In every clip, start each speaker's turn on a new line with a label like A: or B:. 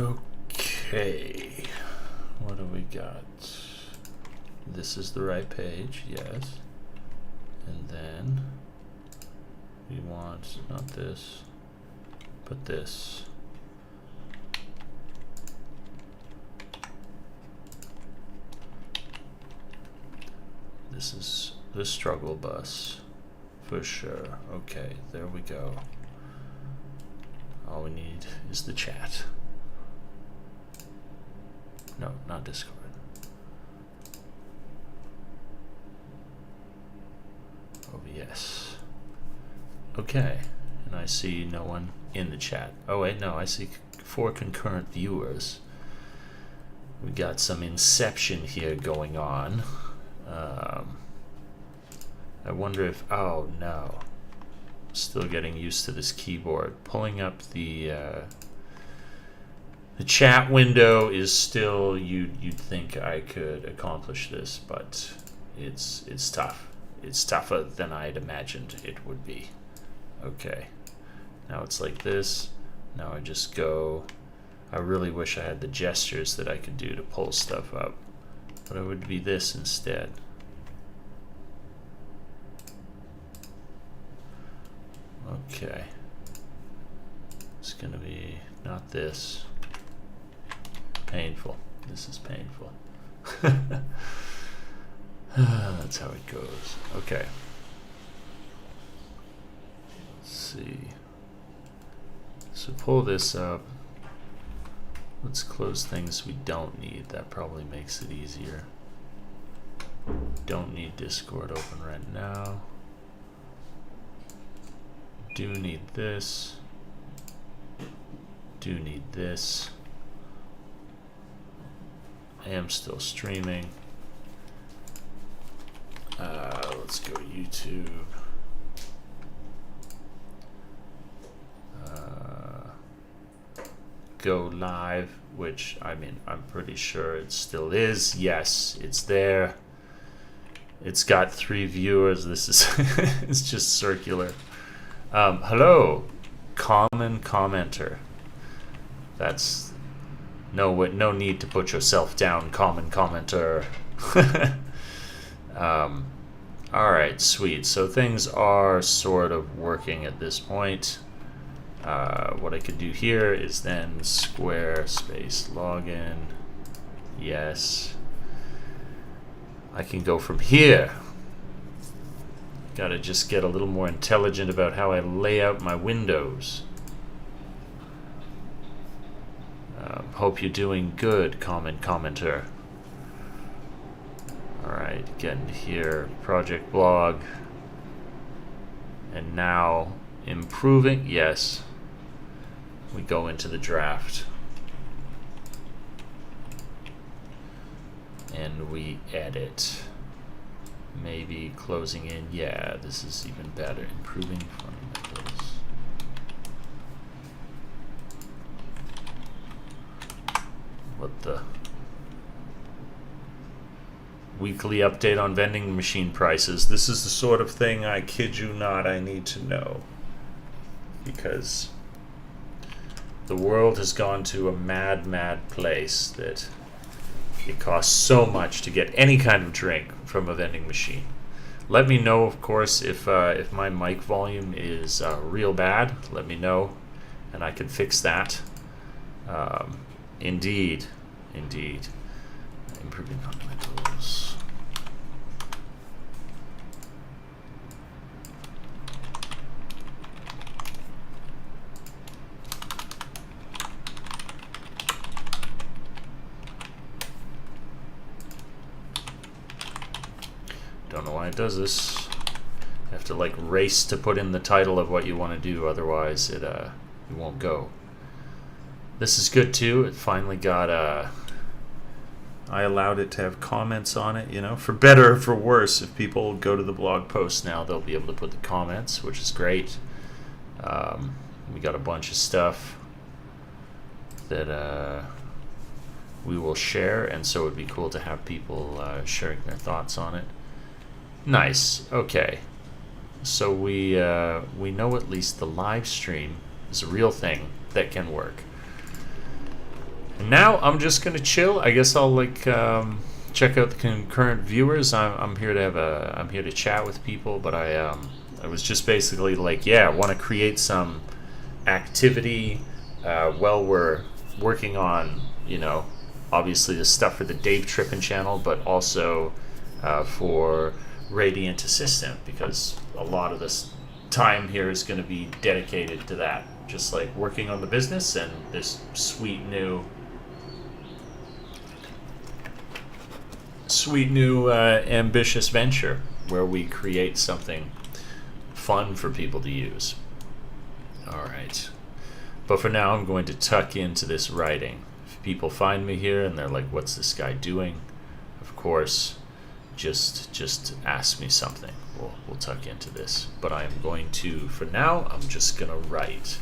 A: Okay, what do we got? This is the right page, yes. And then we want not this, but this. This is the struggle bus for sure. Okay, there we go. All we need is the chat. No, not Discord. OBS. Okay, and I see no one in the chat. Oh wait, no, I see 4 concurrent viewers. We got some inception here going on. I wonder if, oh no. Still getting used to this keyboard. Pulling up the chat window is still, you'd think I could accomplish this, but it's tough. It's tougher than I'd imagined it would be. Okay, now it's like this. Now I just go. I really wish I had the gestures that I could do to pull stuff up, but it would be this instead. Okay, it's gonna be not this. Painful. This is painful. That's how it goes. Okay. Let's see. So pull this up. Let's close things we don't need. That probably makes it easier. Don't need Discord open right now. Do need this. Do need this. I am still streaming. Let's go YouTube. Go live, which I mean, I'm pretty sure it still is. Yes, it's there. It's got 3 viewers. This is it's just circular. Hello, common commenter. That's no need to put yourself down, common commenter. All right, sweet. So things are sort of working at this point. What I could do here is then Squarespace login. Yes. I can go from here. Gotta just get a little more intelligent about how I lay out my windows. Hope you're doing good, common commenter. Alright, getting here, project blog. And now improving, yes. We go into the draft. And we edit. Maybe closing in, yeah, this is even better. Improving fundamentals. What the? Weekly update on vending machine prices. This is the sort of thing, I kid you not, I need to know. Because the world has gone to a mad, mad place that it costs so much to get any kind of drink from a vending machine. Let me know, of course, if my mic volume is real bad. Let me know, and I can fix that. Indeed. Improving fundamentals. Don't know why it does this. You have to like race to put in the title of what you want to do, otherwise it won't go. This is good too. It finally got I allowed it to have comments on it, you know, for better or for worse. If people go to the blog post now, they'll be able to put the comments, which is great. We got a bunch of stuff that we will share, and so it would be cool to have people sharing their thoughts on it. Nice. Okay. So we know at least the live stream is a real thing that can work. And now I'm just gonna chill. I guess I'll check out the concurrent viewers. I'm here to I'm here to chat with people, but I was just basically like, yeah, I want to create some activity while we're working on, obviously the stuff for the Dave Trippin channel, but also for Radiant Assistant, because a lot of this time here is going to be dedicated to that, just like working on the business and this sweet new ambitious venture where we create something fun for people to use. All right, but for now I'm going to tuck into this writing. If people find me here and they're like, what's this guy doing, of course, just ask me something. We'll tuck into this, but I am going to, for now, I'm just gonna write.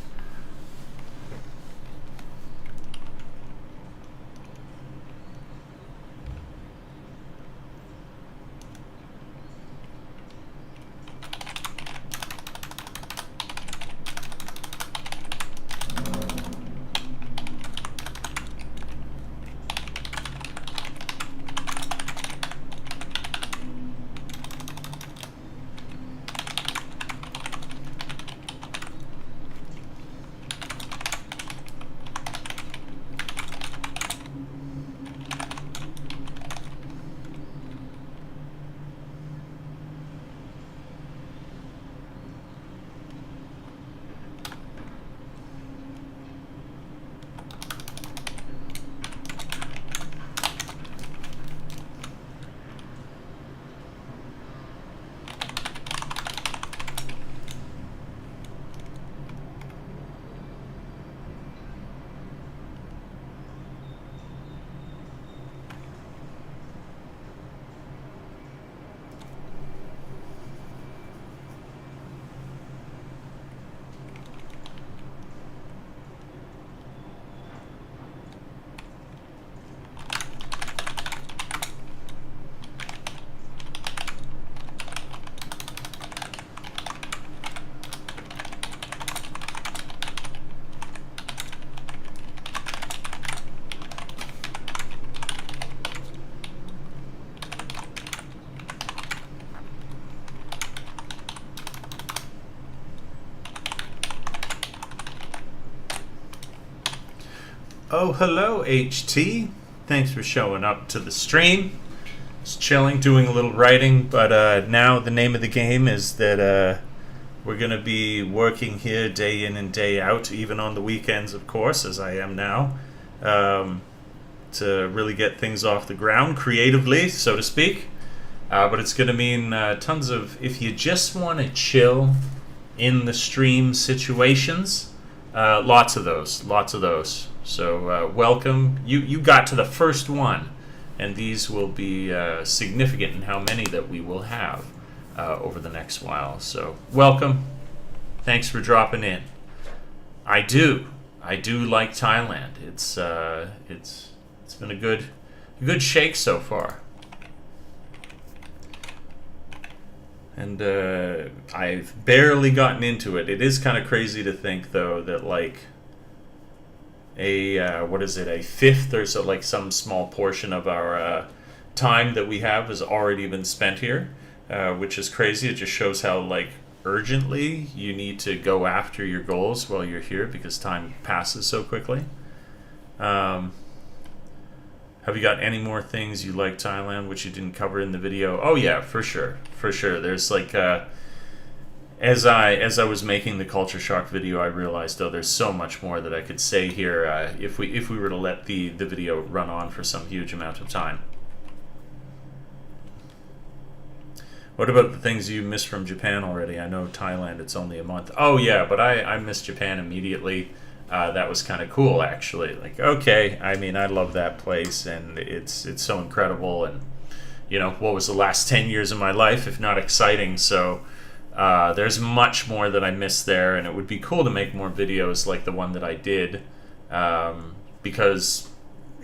A: Oh, hello, HT. Thanks for showing up to the stream. Just chilling, doing a little writing, but now the name of the game is that we're going to be working here day in and day out, even on the weekends, of course, as I am now, to really get things off the ground creatively, so to speak. But it's going to mean tons of, if you just want to chill in the stream situations, lots of those. So welcome. You got to the first one, and these will be significant in how many that we will have over the next while. So welcome. Thanks for dropping in. I do like Thailand. It's been a good shake so far. And I've barely gotten into it. It is kind of crazy to think, though, that like a fifth or so, like some small portion of our time that we have has already been spent here, which is crazy. It just shows how like urgently you need to go after your goals while you're here, because time passes so quickly. Have you got any more things you like Thailand which you didn't cover in the video? Oh yeah, for sure. There's like as I was making the culture shock video, I realized, though, there's so much more that I could say here if we were to let the video run on for some huge amount of time. What about the things you missed from Japan already? I know Thailand, it's only a month. Oh yeah, but I missed Japan immediately. That was kind of cool, actually. Like, okay, I mean, I love that place, and it's so incredible. And what was the last 10 years of my life if not exciting? So there's much more that I missed there, and it would be cool to make more videos like the one that I did, because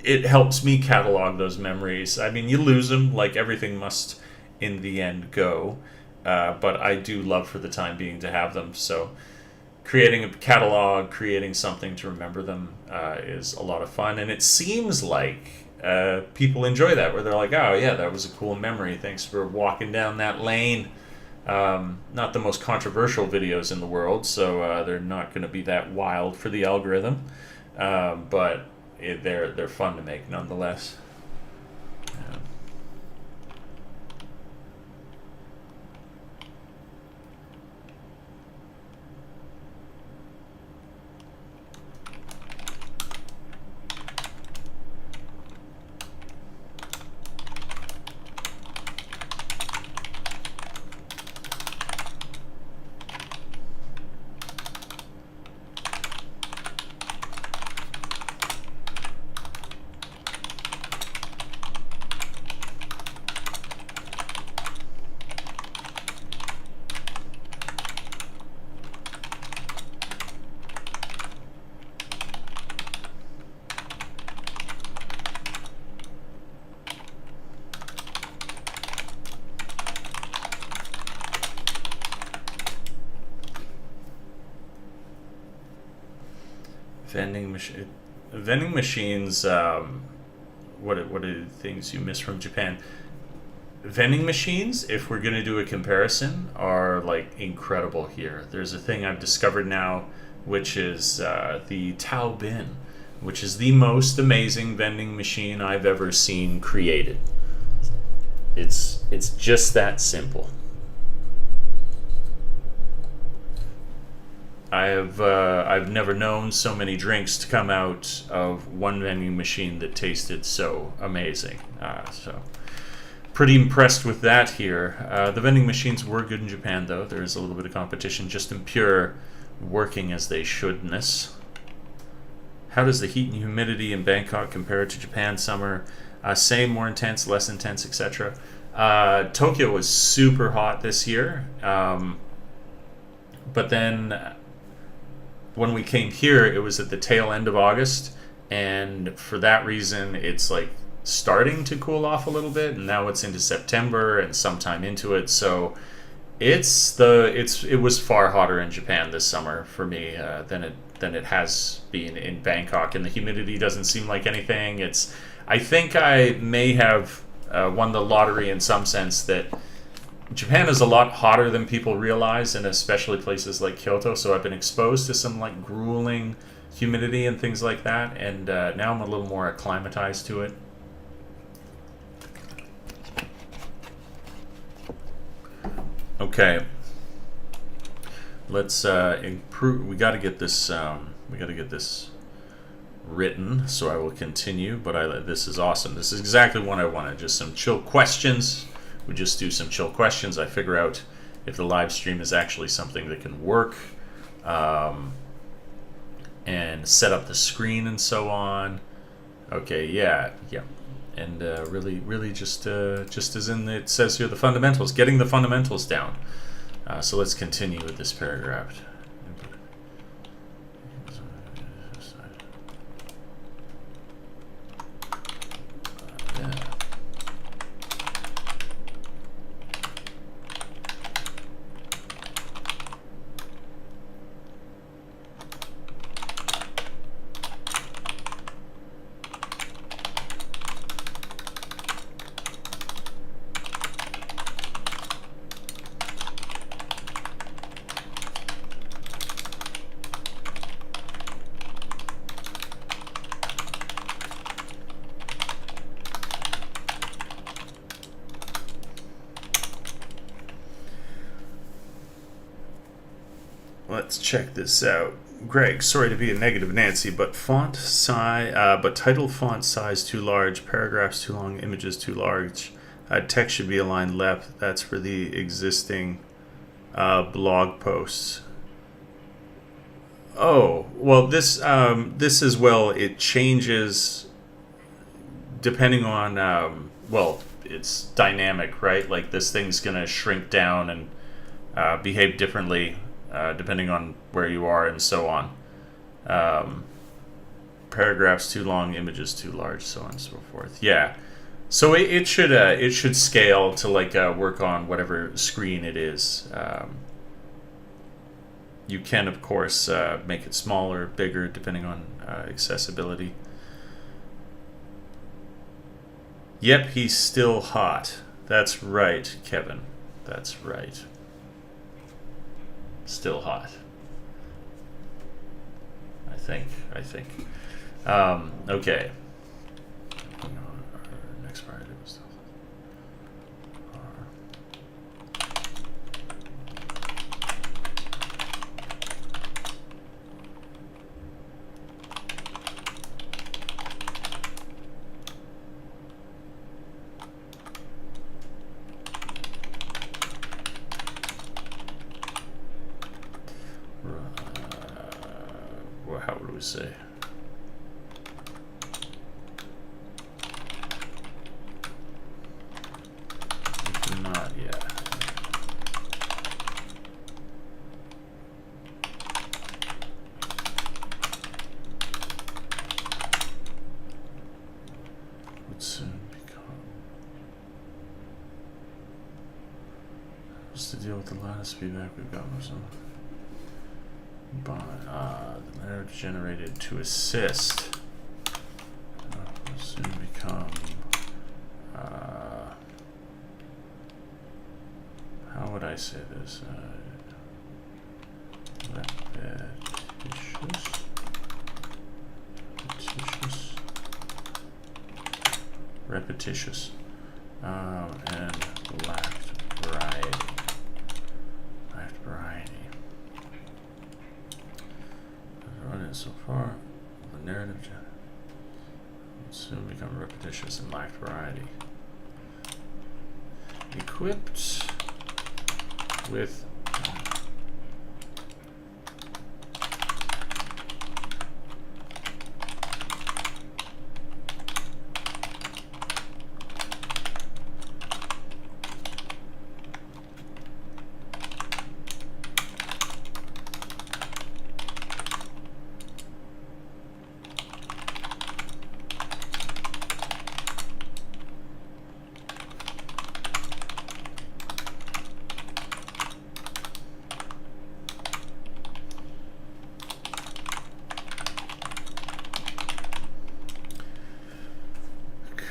A: it helps me catalog those memories. I mean, you lose them, like everything must in the end go, but I do love for the time being to have them. So creating a catalog, creating something to remember them is a lot of fun. And it seems like people enjoy that, where they're like, oh yeah, that was a cool memory. Thanks for walking down that lane. Not the most controversial videos in the world, so they're not going to be that wild for the algorithm. But they're fun to make nonetheless. Vending machines. What are the things you miss from Japan? Vending machines, if we're going to do a comparison, are like incredible here. There's a thing I've discovered now, which is the Tao Bin, which is the most amazing vending machine I've ever seen created. It's just that simple. I've never known so many drinks to come out of one vending machine that tasted so amazing. So pretty impressed with that here. The vending machines were good in Japan, though. There's a little bit of competition, just in pure working as they shouldness. How does the heat and humidity in Bangkok compare to Japan summer? Same, more intense, less intense, etc. Tokyo was super hot this year, but then when we came here, it was at the tail end of August, and for that reason, it's like starting to cool off a little bit, and now it's into September and sometime into it. So it was far hotter in Japan this summer for me than it has been in Bangkok, and the humidity doesn't seem like anything. I think I may have won the lottery in some sense that Japan is a lot hotter than people realize, and especially places like Kyoto. So I've been exposed to some like grueling humidity and things like that, and now I'm a little more acclimatized to it. Okay, let's improve. We got to get this. We got to get this written. So I will continue. But this is awesome. This is exactly what I wanted. Just some chill questions. We just do some chill questions. I figure out if the live stream is actually something that can work, and set up the screen and so on. Okay, yeah, and really just as in it says here, the fundamentals, getting the fundamentals down. So let's continue with this paragraph. Let's check this out. Greg, sorry to be a negative Nancy, but title font size too large, paragraphs too long, images too large. Text should be aligned left. That's for the existing blog posts. Oh, well, this as well, it changes depending on, it's dynamic, right? Like this thing's going to shrink down and behave differently depending on where you are and so on. Paragraphs too long, images too large, so on and so forth. Yeah. So it should scale to like work on whatever screen it is. You can, of course, make it smaller, bigger, depending on accessibility. Yep, he's still hot. That's right, Kevin. That's right. Still hot. I think. Okay. Next Friday was how would we say? Not yet. Would soon become. Just to deal with the latest feedback we've got from some. The narrative generated to assist will soon become how would I say this? Repetitious, and lacked variety. So far, the narrative will soon become repetitious and lacked variety. Equipped with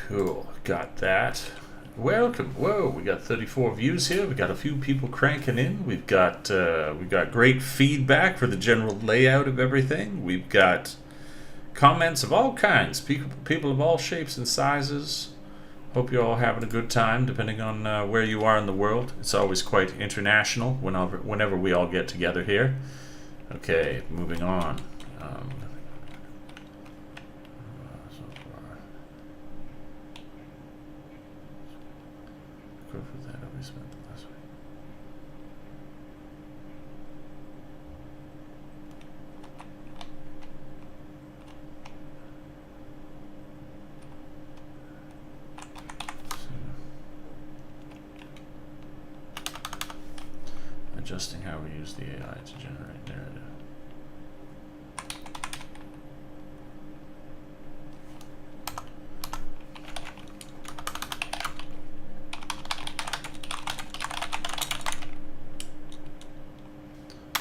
A: cool. Got that. Welcome. Whoa, we got 34 views here. We got a few people cranking in. We've got great feedback for the general layout of everything. We've got comments of all kinds. People of all shapes and sizes. Hope you're all having a good time, depending on where you are in the world. It's always quite international whenever we all get together here. Okay, moving on. Adjusting how we use the AI to generate narrative.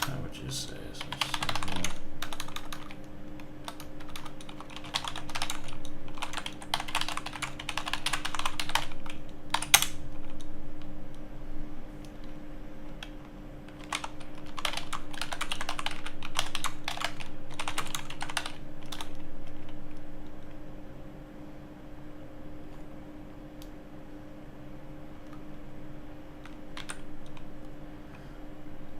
A: How would you say?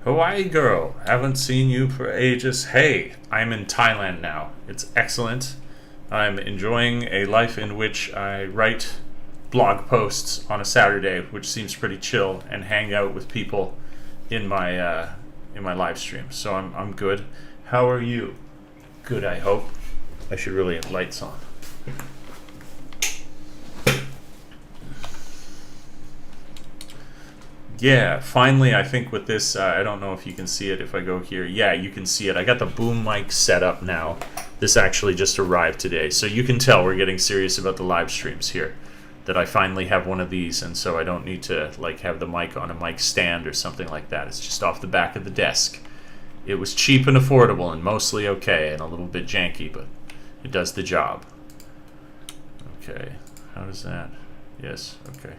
A: Hawaii girl, haven't seen you for ages. Hey, I'm in Thailand now. It's excellent. I'm enjoying a life in which I write blog posts on a Saturday, which seems pretty chill, and hang out with people in my live stream. So I'm good. How are you? Good, I hope. I should really have lights on. Yeah, finally, I think with this, I don't know if you can see it if I go here. Yeah, you can see it. I got the boom mic set up now. This actually just arrived today. So you can tell we're getting serious about the live streams here. That I finally have one of these, and so I don't need to like have the mic on a mic stand or something like that. It's just off the back of the desk. It was cheap and affordable and mostly okay and a little bit janky, but it does the job. Okay, how does that? Yes, okay.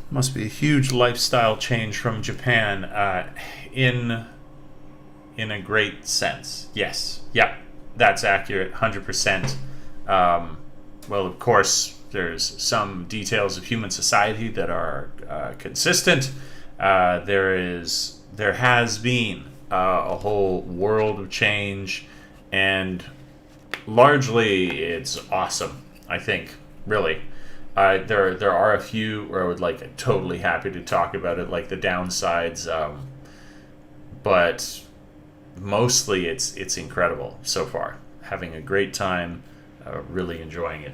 A: Must be a huge lifestyle change from Japan, in a great sense. Yes, yeah, that's accurate, 100%. Well, of course, there's some details of human society that are consistent. There has been a whole world of change, and largely it's awesome. I think, really. There are a few where I would totally happy to talk about it, like the downsides, but mostly it's incredible so far. Having a great time, really enjoying it.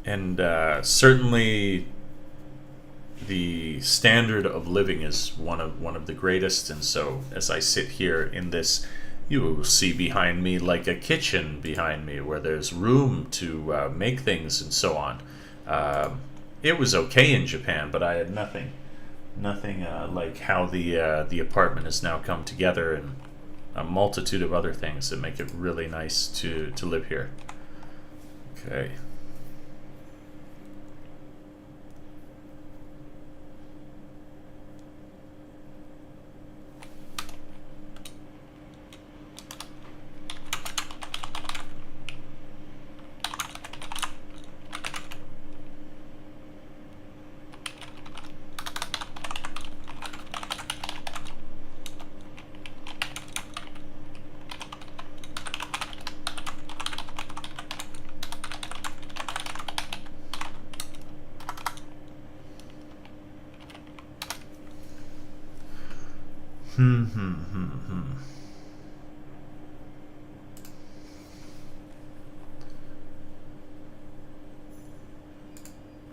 A: And certainly the standard of living is one of the greatest. And so as I sit here in this, you will see behind me like a kitchen behind me where there's room to make things and so on. It was okay in Japan, but I had nothing like how the apartment has now come together, and a multitude of other things that make it really nice to live here. Okay.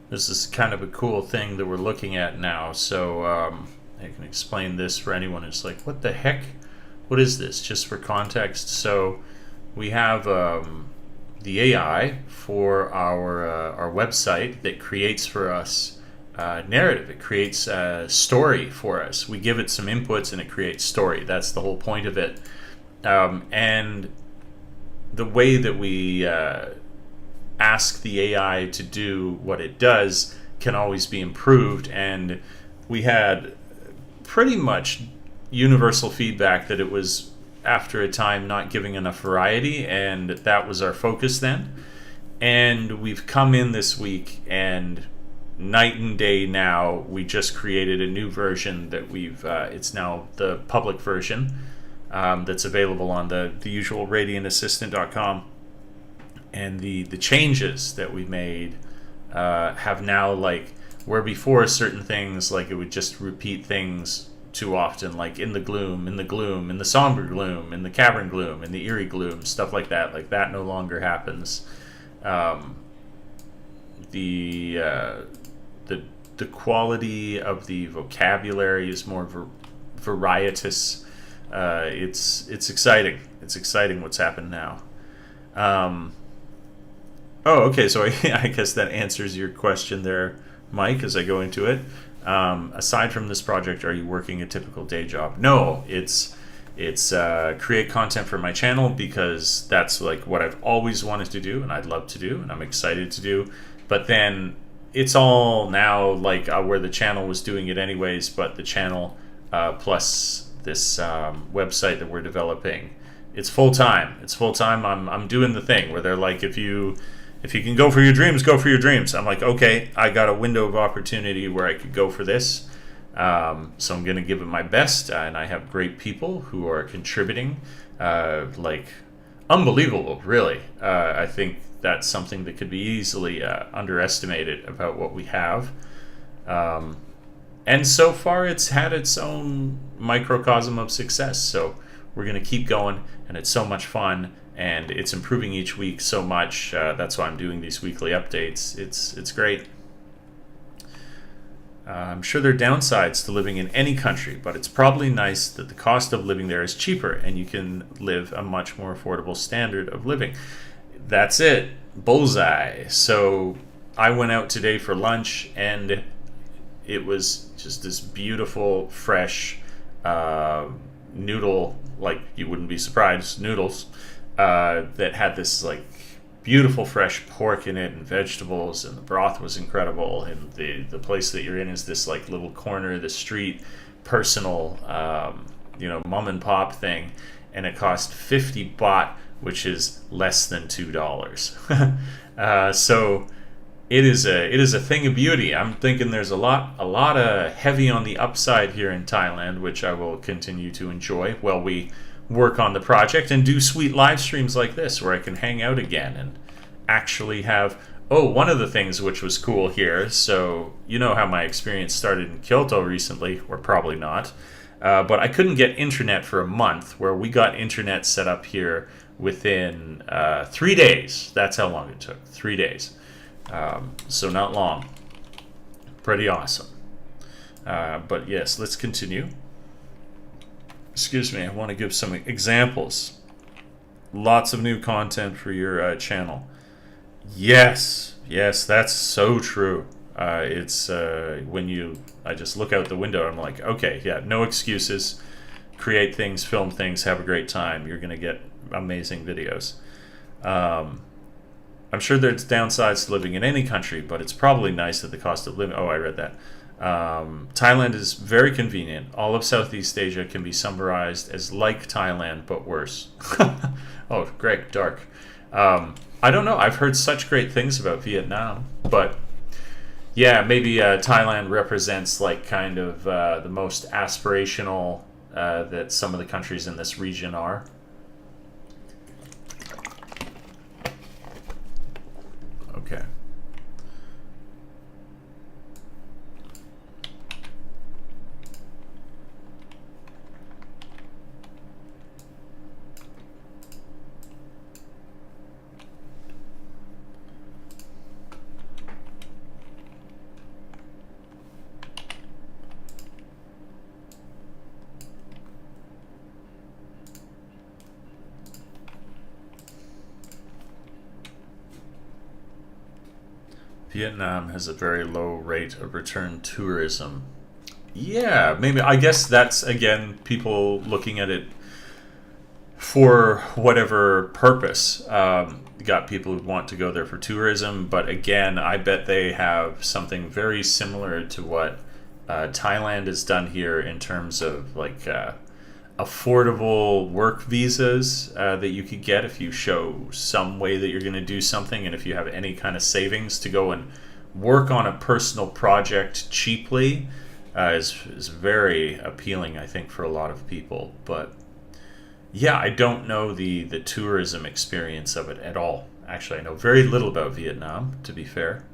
A: This is kind of a cool thing that we're looking at now. So I can explain this for anyone who's like, what the heck? What is this? Just for context. So we have the AI for our website that creates for us narrative. It creates a story for us. We give it some inputs and it creates story. That's the whole point of it. And the way that we ask the AI to do what it does can always be improved. And we had pretty much universal feedback that it was, after a time, not giving enough variety, and that was our focus then. And we've come in this week, and night and day now, we just created a new version that it's now the public version, that's available on the usual radiantassistant.com. And the changes that we made have now, like, where before certain things, like, it would just repeat things too often, like in the gloom, in the somber gloom, in the cavern gloom, in the eerie gloom, stuff like that no longer happens. The quality of the vocabulary is more varietous. It's exciting. It's exciting what's happened now. Okay, so I guess that answers your question there, Mike, as I go into it. Aside from this project, are you working a typical day job? No, it's create content for my channel, because that's like what I've always wanted to do and I'd love to do and I'm excited to do. But then it's all now like where the channel was doing it anyways, but the channel plus this website that we're developing, it's full time. It's full time. I'm doing the thing where they're like, if you can go for your dreams, go for your dreams. I'm like, okay, I got a window of opportunity where I could go for this. So I'm going to give it my best. And I have great people who are contributing, like unbelievable, really. I think that's something that could be easily underestimated about what we have. And so far it's had its own microcosm of success. So we're going to keep going, and it's so much fun. And it's improving each week so much. That's why I'm doing these weekly updates. It's great. I'm sure there are downsides to living in any country, but it's probably nice that the cost of living there is cheaper and you can live a much more affordable standard of living. That's it. Bullseye. So I went out today for lunch, and it was just this beautiful, fresh noodle, like you wouldn't be surprised, noodles. That had this like beautiful fresh pork in it and vegetables, and the broth was incredible. And the place that you're in is this like little corner of the street, personal, mom and pop thing, and it cost 50 baht, which is less than $2. So it is a thing of beauty. I'm thinking there's a lot of heavy on the upside here in Thailand, which I will continue to enjoy while we work on the project and do sweet live streams like this where I can hang out again and actually have one of the things which was cool here, so you know how my experience started in Kyoto recently, or probably not, but I couldn't get internet for a month, where we got internet set up here within 3 days. That's how long it took. 3 days. So not long. Pretty awesome. But yes, let's continue. Excuse me, I want to give some examples. Lots of new content for your channel. Yes, that's so true. It's when I just look out the window, I'm like, okay, yeah, no excuses. Create things, film things, have a great time. You're going to get amazing videos. I'm sure there's downsides to living in any country, but it's probably nice that the cost of living... Oh, I read that. Thailand is very convenient. All of Southeast Asia can be summarized as like Thailand, but worse. Oh, Greg, dark. I don't know. I've heard such great things about Vietnam, but yeah, maybe Thailand represents like kind of the most aspirational that some of the countries in this region are. Okay. Vietnam has a very low rate of return tourism. Yeah, maybe. I guess that's, again, people looking at it for whatever purpose. Got people who want to go there for tourism, but again, I bet they have something very similar to what Thailand has done here in terms of like affordable work visas that you could get if you show some way that you're going to do something, and if you have any kind of savings to go and work on a personal project cheaply is very appealing, I think, for a lot of people. But Yeah, I don't know the tourism experience of it at all. Actually, I know very little about Vietnam, to be fair.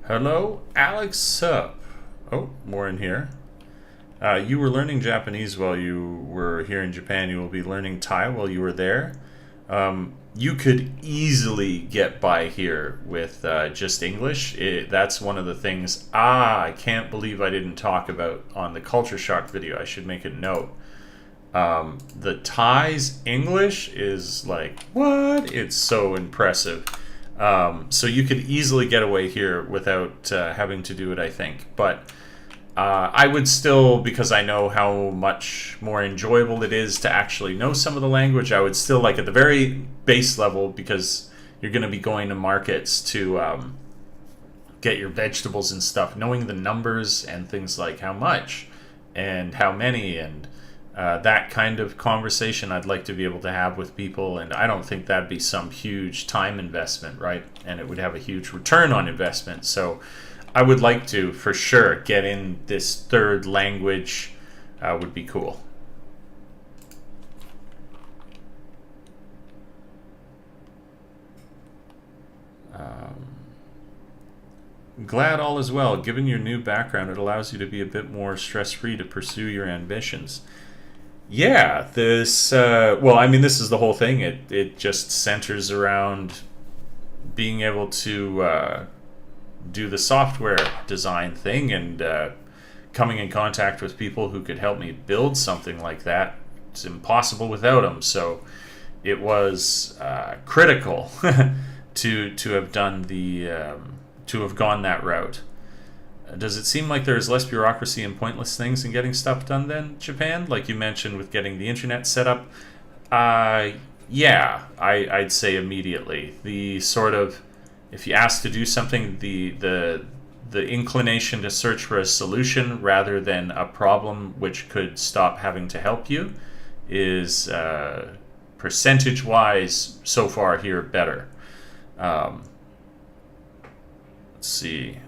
A: Hello, Alex Sup. Oh, more in here. You were learning Japanese while you were here in Japan. You will be learning Thai while you were there. You could easily get by here with just English. That's one of the things, I can't believe I didn't talk about on the Culture Shock video. I should make a note. The Thai's English is like, what? It's so impressive. So you could easily get away here without having to do it, I think. But I would still, because I know how much more enjoyable it is to actually know some of the language, I would still, like, at the very base level, because you're going to be going to markets to get your vegetables and stuff, knowing the numbers and things like how much and how many and that kind of conversation I'd like to be able to have with people. And I don't think that'd be some huge time investment, right? And it would have a huge return on investment. So I would like to, for sure, get in this third language. Would be cool. Glad all is well. Given your new background, it allows you to be a bit more stress-free to pursue your ambitions. Yeah, this, well, I mean, this is the whole thing. It just centers around being able to do the software design thing and coming in contact with people who could help me build something like that. It's impossible without them. So it was critical to have done to have gone that route. Does it seem like there's less bureaucracy and pointless things in getting stuff done than Japan? Like you mentioned with getting the internet set up. Yeah, I'd say immediately. The sort of, if you ask to do something, the inclination to search for a solution rather than a problem which could stop having to help you is percentage-wise so far here better. Let's see.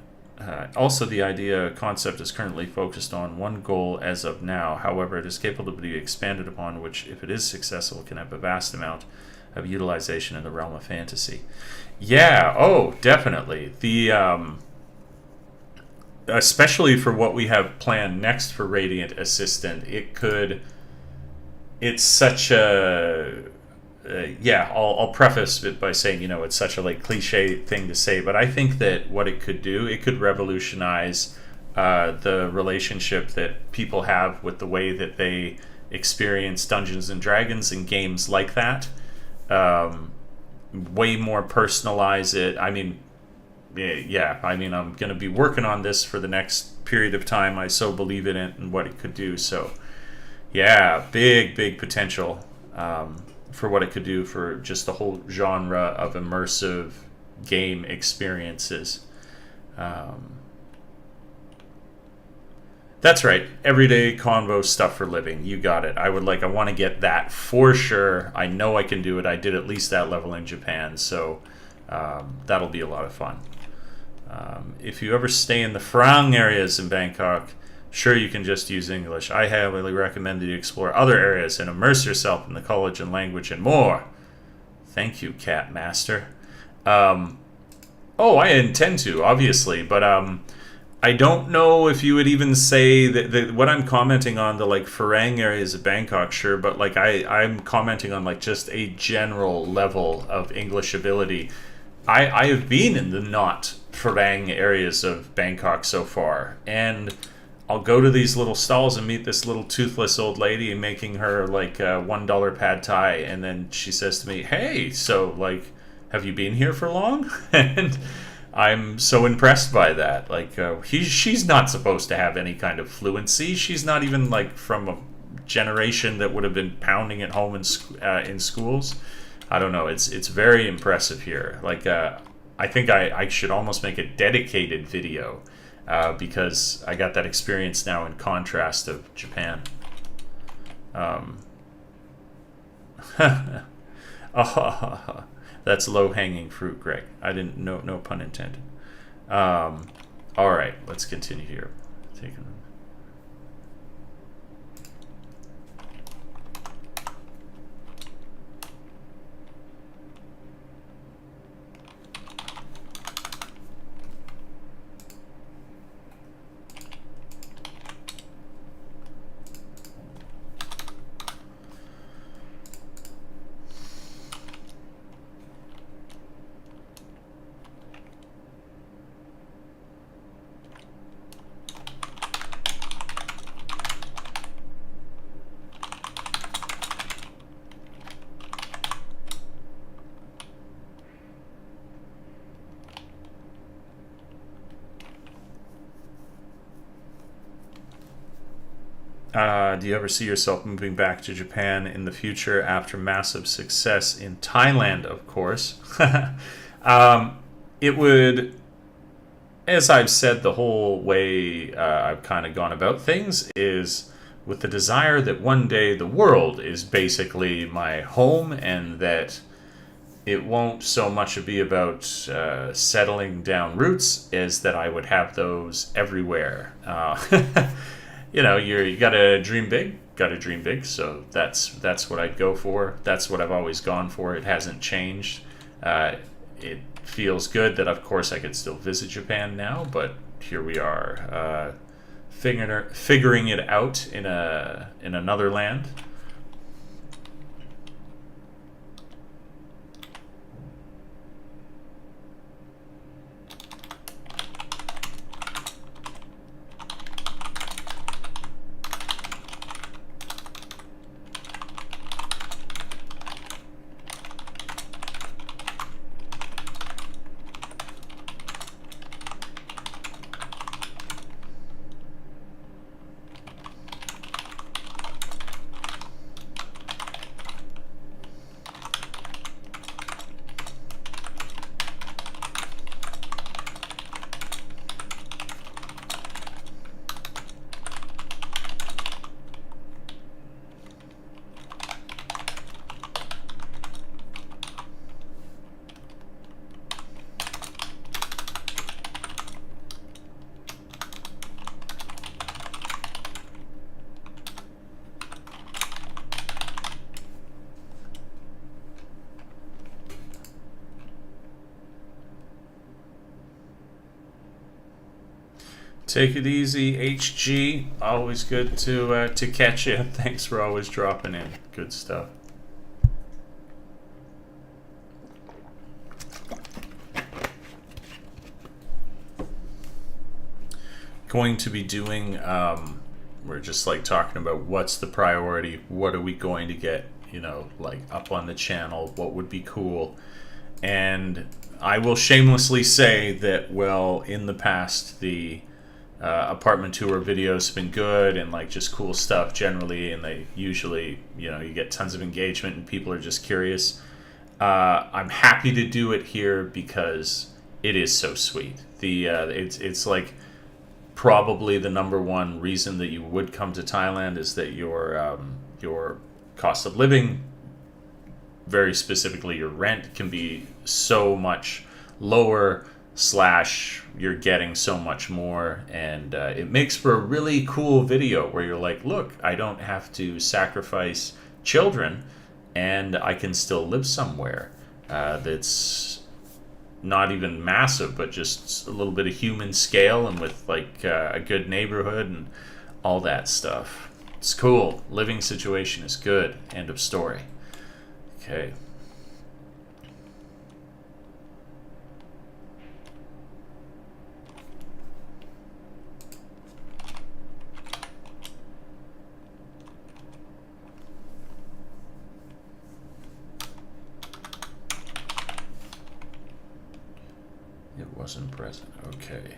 A: Also, the idea concept is currently focused on one goal as of now. However, it is capable to be expanded upon, which, if it is successful, can have a vast amount of utilization in the realm of fantasy. Yeah, oh, definitely. The especially for what we have planned next for Radiant Assistant, it's such a yeah, I'll preface it by saying, it's such a like cliche thing to say, but I think that what it could do, it could revolutionize the relationship that people have with the way that they experience Dungeons and Dragons and games like that. Way more personalize it. I mean, yeah, I mean, I'm going to be working on this for the next period of time. I so believe in it and what it could do. So, yeah, big potential. For what it could do for just the whole genre of immersive game experiences. That's right. Everyday convo stuff for living. You got it. I want to get that for sure. I know I can do it. I did at least that level in Japan, so that'll be a lot of fun. If you ever stay in the Phrang areas in Bangkok, sure, you can just use English. I highly recommend that you explore other areas and immerse yourself in the college and language and more. Thank you, Cat Master. Oh, I intend to, obviously, but I don't know if you would even say that what I'm commenting on, the like Farang areas of Bangkok, sure, but like I'm commenting on like just a general level of English ability. I have been in the not Farang areas of Bangkok so far, and I'll go to these little stalls and meet this little toothless old lady making her like $1 pad thai, and then she says to me, "Hey, so like, have you been here for long?" And I'm so impressed by that. Like, she's not supposed to have any kind of fluency. She's not even like from a generation that would have been pounding it home in schools. I don't know. It's very impressive here. Like, I think I should almost make a dedicated video because I got that experience now in contrast of Japan. Oh, that's low-hanging fruit, Greg. I didn't. No pun intended. All right, let's continue here. Taking. Do you ever see yourself moving back to Japan in the future after massive success in Thailand, of course? It would, as I've said the whole way I've kind of gone about things, is with the desire that one day the world is basically my home, and that it won't so much be about settling down roots as that I would have those everywhere. You gotta dream big, gotta dream big. So that's what I'd go for. That's what I've always gone for. It hasn't changed. It feels good that, of course, I could still visit Japan now, but here we are, figuring it out in another land. Take it easy, HG. Always good to catch you. Thanks for always dropping in. Good stuff. Going to be doing. We're just like talking about what's the priority. What are we going to get? Like up on the channel. What would be cool? And I will shamelessly say that, well, in the past, the apartment tour videos have been good and like just cool stuff generally, and they usually, you get tons of engagement and people are just curious. I'm happy to do it here because it is so sweet. It's like probably the number one reason that you would come to Thailand is that your cost of living, very specifically your rent, can be so much lower / you're getting so much more, and it makes for a really cool video where you're like, look, I don't have to sacrifice children and I can still live somewhere that's not even massive, but just a little bit of human scale, and with like a good neighborhood and all that stuff. It's cool. Living situation is good. End of story. Okay. It wasn't present. Okay.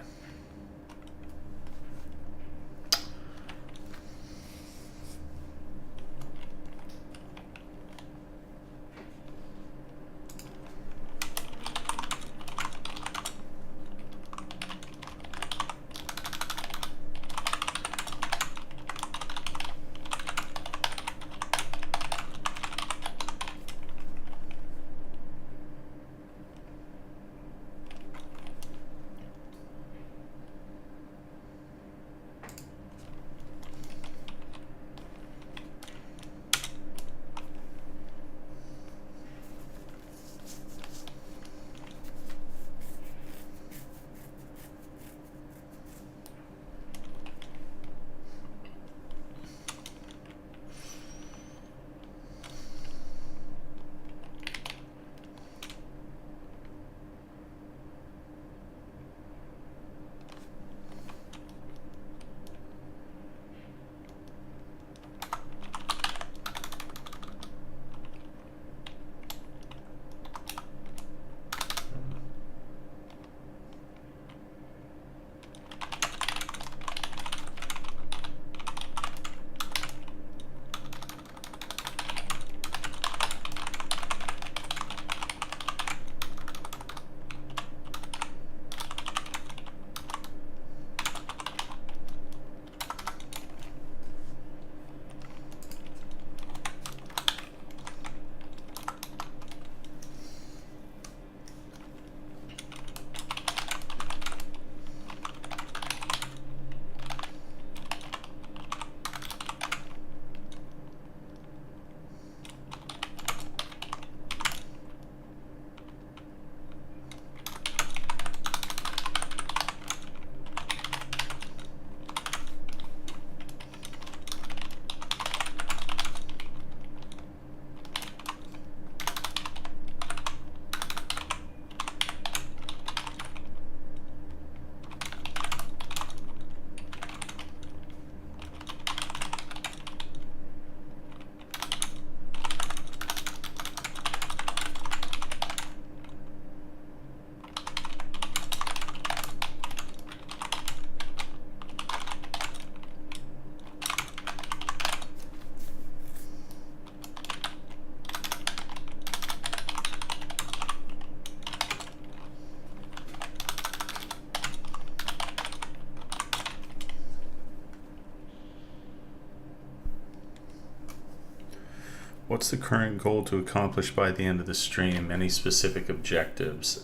A: What's the current goal to accomplish by the end of the stream? Any specific objectives?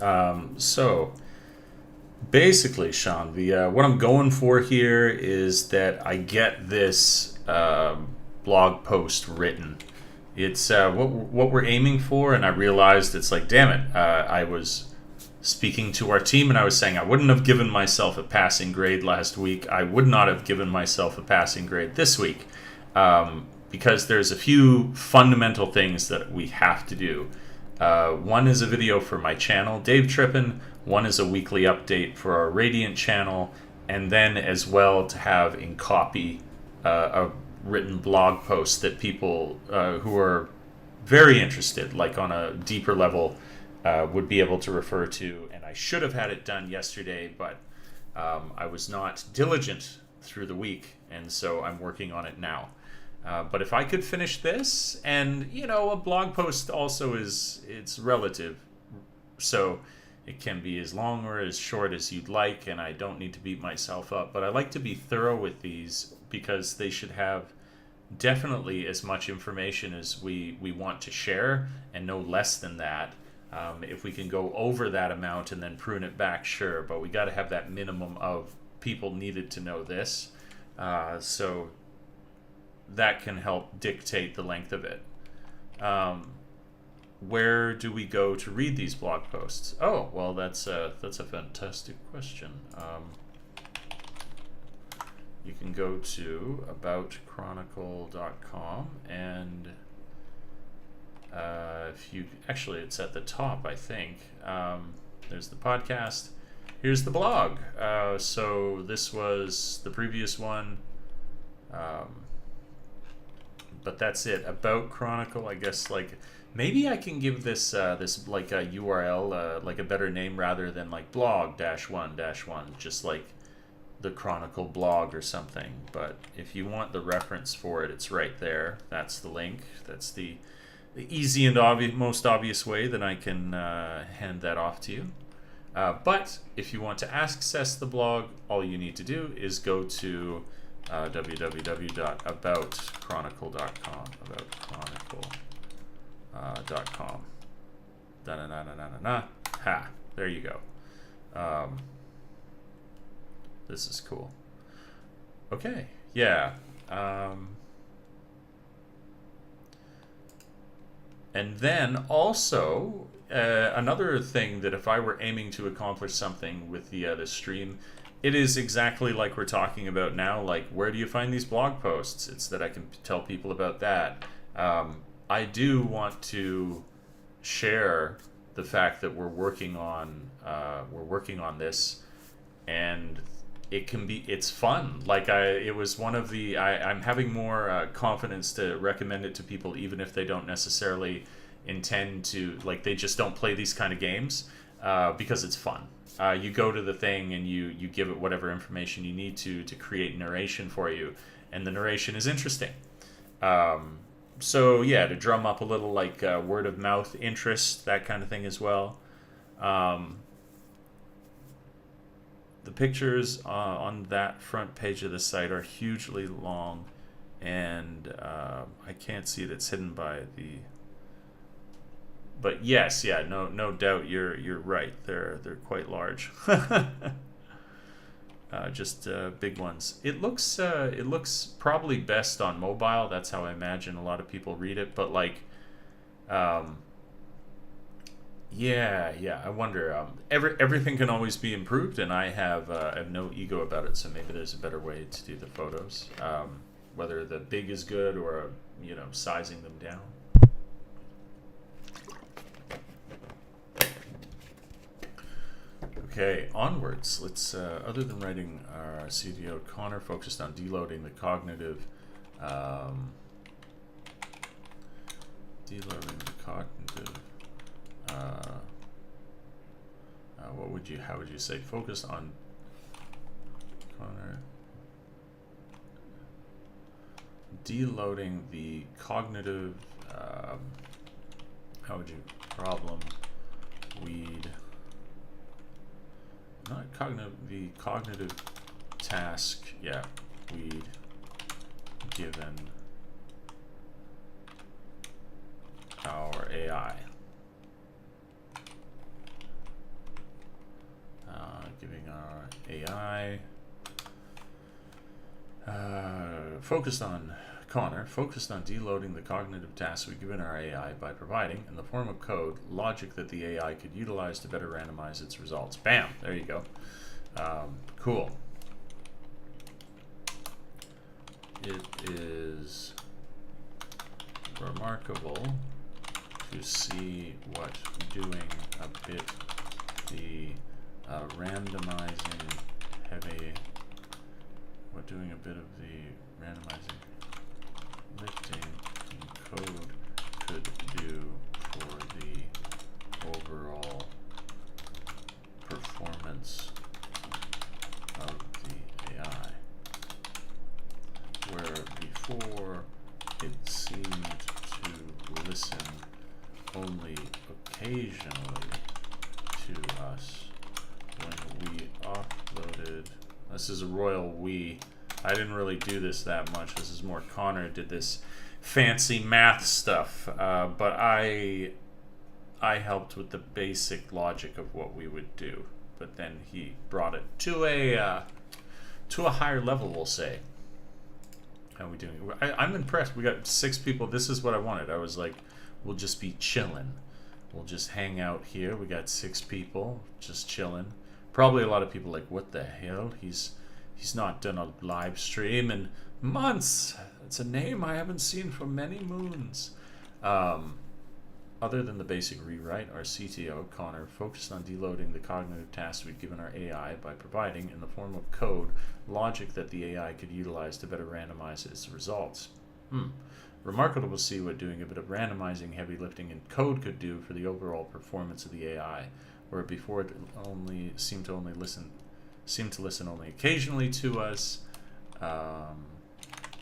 A: So basically, Sean, the what I'm going for here is that I get this blog post written. It's what we're aiming for, and I realized it's like, damn it, I was speaking to our team and I was saying I wouldn't have given myself a passing grade last week. I would not have given myself a passing grade this week. Because there's a few fundamental things that we have to do. One is a video for my channel, Dave Trippin. One is a weekly update for our Radiant channel. And then as well to have in copy a written blog post that people who are very interested, like on a deeper level, would be able to refer to. And I should have had it done yesterday, but I was not diligent through the week. And so I'm working on it now. But if I could finish this, and a blog post also it's relative, so it can be as long or as short as you'd like, and I don't need to beat myself up. But I like to be thorough with these because they should have definitely as much information as we want to share, and no less than that. If we can go over that amount and then prune it back, sure, but we got to have that minimum of people needed to know this. So that can help dictate the length of it. where do we go to read these blog posts? Oh, well, that's a fantastic question. You can go to aboutchronicle.com, and actually, it's at the top, I think. There's the podcast. Here's the blog. So this was the previous one. But that's it. About Chronicle, I guess. Like, maybe I can give this this like a URL, like a better name rather than like blog-1-1, just like the Chronicle blog or something. But if you want the reference for it, it's right there. That's the link. That's the easy and most obvious way that I can hand that off to you. But if you want to access the blog, all you need to do is go to www.aboutchronicle.com. Aboutchronicle.com. Ha! There you go. This is cool. Okay. Yeah. And then also another thing that if I were aiming to accomplish something with the stream, it is exactly like we're talking about now. Like, where do you find these blog posts? It's that I can tell people about that. I do want to share the fact that we're working on this, and it's fun. Like it was one of the I'm having more confidence to recommend it to people, even if they don't necessarily intend to, like, they just don't play these kind of games, because it's fun. You go to the thing and you give it whatever information you need to create narration for you, and the narration is interesting. So yeah, to drum up a little like word of mouth interest, that kind of thing as well. The pictures on that front page of the site are hugely long, and I can't see it. It's hidden by the. But yes, yeah, no doubt, you're right. They're quite large. Just big ones. It looks probably best on mobile. That's how I imagine a lot of people read it. But like, yeah. I wonder. Everything can always be improved, and I have no ego about it. So maybe there's a better way to do the photos. Whether the big is good or sizing them down. Okay, onwards. Let's, other than writing our CDO, Connor focused on deloading the cognitive, how would you say, focused on, Connor, deloading the cognitive, problem, weed, not cognitive, the cognitive task, yeah, we'd given our AI. Giving our AI, Connor focused on deloading the cognitive tasks we've given our AI by providing, in the form of code, logic that the AI could utilize to better randomize its results. Bam! There you go. Cool. It is remarkable to see what doing a bit the randomizing heavy, what doing a bit of the randomizing lifting in code could do for the overall performance of the AI, where before it seemed to listen only occasionally to us when we offloaded. This is a royal we. I didn't really do this that much. This is more Connor did this fancy math stuff, but I helped with the basic logic of what we would do. But then he brought it to a higher level, we'll say. How are we doing? I'm impressed. We got 6 people. This is what I wanted. I was like, we'll just be chilling. we'll just hang out here. We got 6 people just chilling. Probably a lot of people like, what the hell? He's not done a live stream in months. It's a name I haven't seen for many moons. Other than the basic rewrite, our CTO, Connor, focused on deloading the cognitive tasks we've given our AI by providing, in the form of code, logic that the AI could utilize to better randomize its results. Remarkable to see what doing a bit of randomizing heavy lifting in code could do for the overall performance of the AI, where before it only seemed to listen only occasionally to us.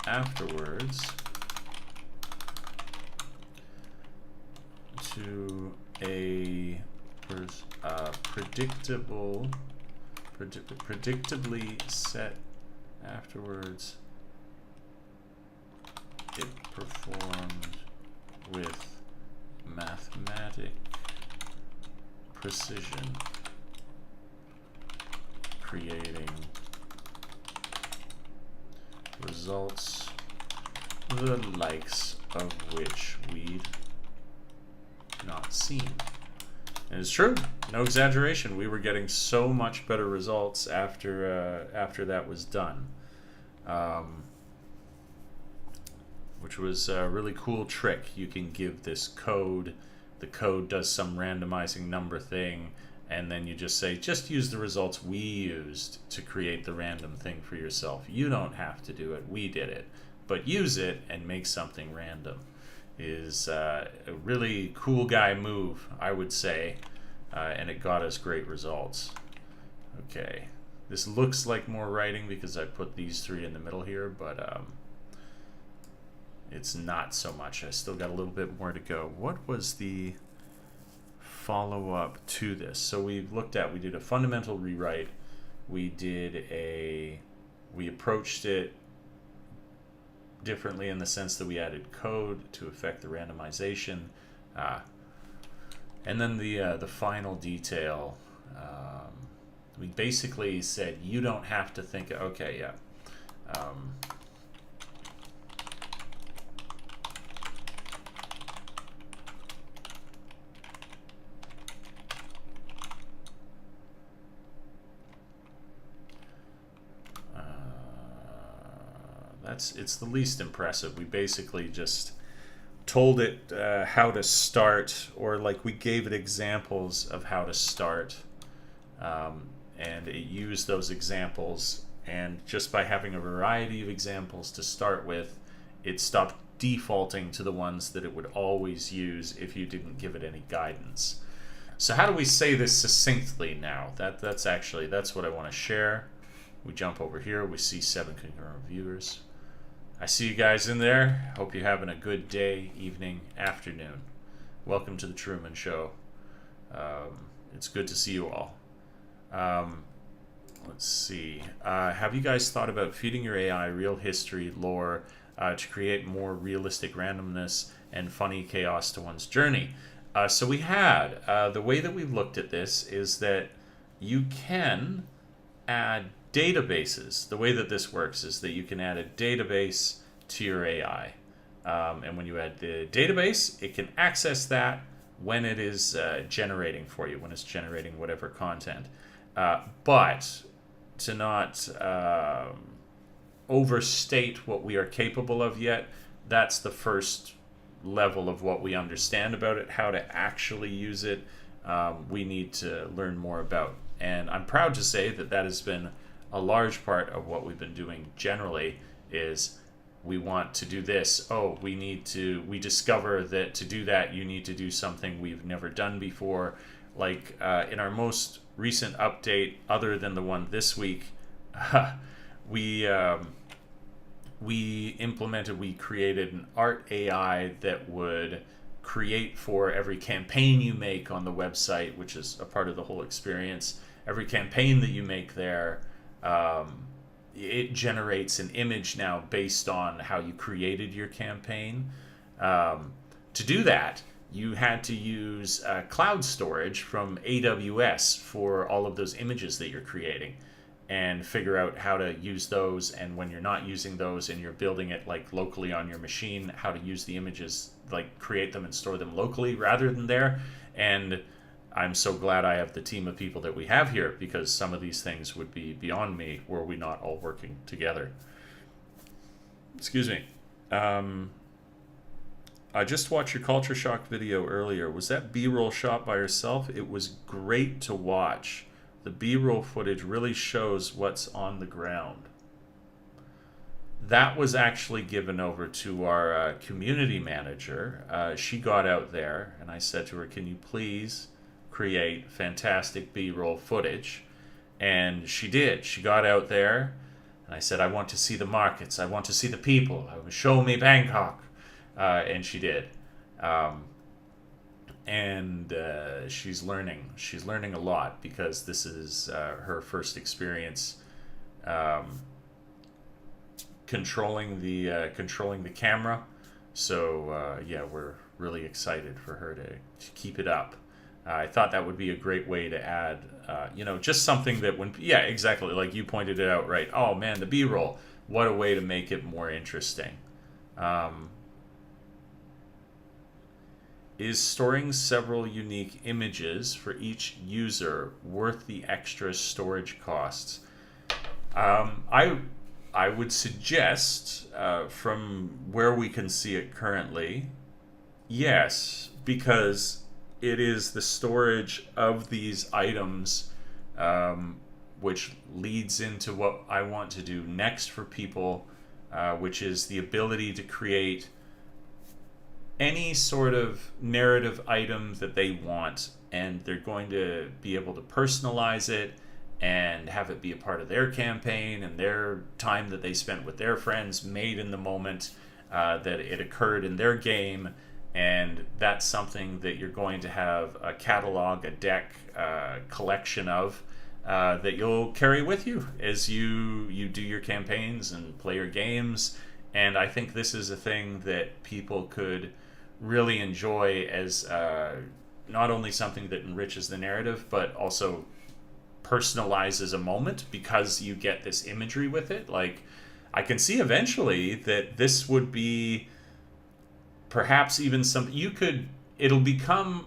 A: Afterwards, to a predictably set. Afterwards, it performed with mathematic precision, creating results the likes of which we'd not seen. And it's true, no exaggeration. We were getting so much better results after that was done, which was a really cool trick. You can give this code. The code does some randomizing number thing, and then you just say, just use the results we used to create the random thing for yourself. You don't have to do it. We did it. But use it and make something random is a really cool guy move, I would say, and it got us great results. Okay, this looks like more writing because I put these 3 in the middle here, but it's not so much. I still got a little bit more to go. What was the follow-up to this? So we did a fundamental rewrite. We approached it differently in the sense that we added code to affect the randomization, and then the final detail, we basically said you don't have to think, okay, yeah, it's the least impressive. We basically just told it how to start, or like we gave it examples of how to start, and it used those examples, and just by having a variety of examples to start with, it stopped defaulting to the ones that it would always use if you didn't give it any guidance. So how do we say this succinctly now? That's what I want to share. We jump over here, we see 7 concurrent viewers. I see you guys in there. Hope you're having a good day, evening, afternoon. Welcome to the Truman Show. It's good to see you all. Let's see. Have you guys thought about feeding your AI real history, lore, to create more realistic randomness and funny chaos to one's journey? So we had. The way that we looked at this is that you can add databases. The way that this works is that you can add a database to your AI. And when you add the database, it can access that when it is generating for you, when it's generating whatever content. But to not overstate what we are capable of yet, that's the first level of what we understand about it. How to actually use it, we need to learn more about. And I'm proud to say that has been a large part of what we've been doing generally. Is we want to do this. We discover that to do that, you need to do something we've never done before. Like in our most recent update, other than the one this week, we created an art AI that would create for every campaign you make on the website, which is a part of the whole experience. Every campaign that you make there, it generates an image now based on how you created your campaign. To do that, you had to use cloud storage from AWS for all of those images that you're creating, and figure out how to use those, and when you're not using those and you're building it like locally on your machine, how to use the images, like create them and store them locally rather than there. And I'm so glad I have the team of people that we have here, because some of these things would be beyond me were we not all working together. Excuse me. I just watched your culture shock video earlier. Was that B-roll shot by herself? It was great to watch. The B-roll footage really shows what's on the ground. That was actually given over to our community manager. She got out there, and I said to her, can you please create fantastic B-roll footage? And she did. She got out there, and I said, I want to see the markets. I want to see the people. Show me Bangkok. And she did. And she's learning. She's learning a lot, because this is her first experience controlling the camera. So yeah, we're really excited for her to keep it up. I thought that would be a great way to add, just something that yeah, exactly, like you pointed it out, right? Oh man, the B-roll. What a way to make it more interesting. Is storing several unique images for each user worth the extra storage costs? I would suggest, from where we can see it currently, yes, because it is the storage of these items, which leads into what I want to do next for people, which is the ability to create any sort of narrative item that they want, and they're going to be able to personalize it and have it be a part of their campaign and their time that they spent with their friends, made in the moment that it occurred in their game. And that's something that you're going to have a catalog, a deck, collection of, that you'll carry with you as you do your campaigns and play your games. And I think this is a thing that people could really enjoy as not only something that enriches the narrative, but also personalizes a moment, because you get this imagery with it. Like, I can see eventually that this would be perhaps even some, it'll become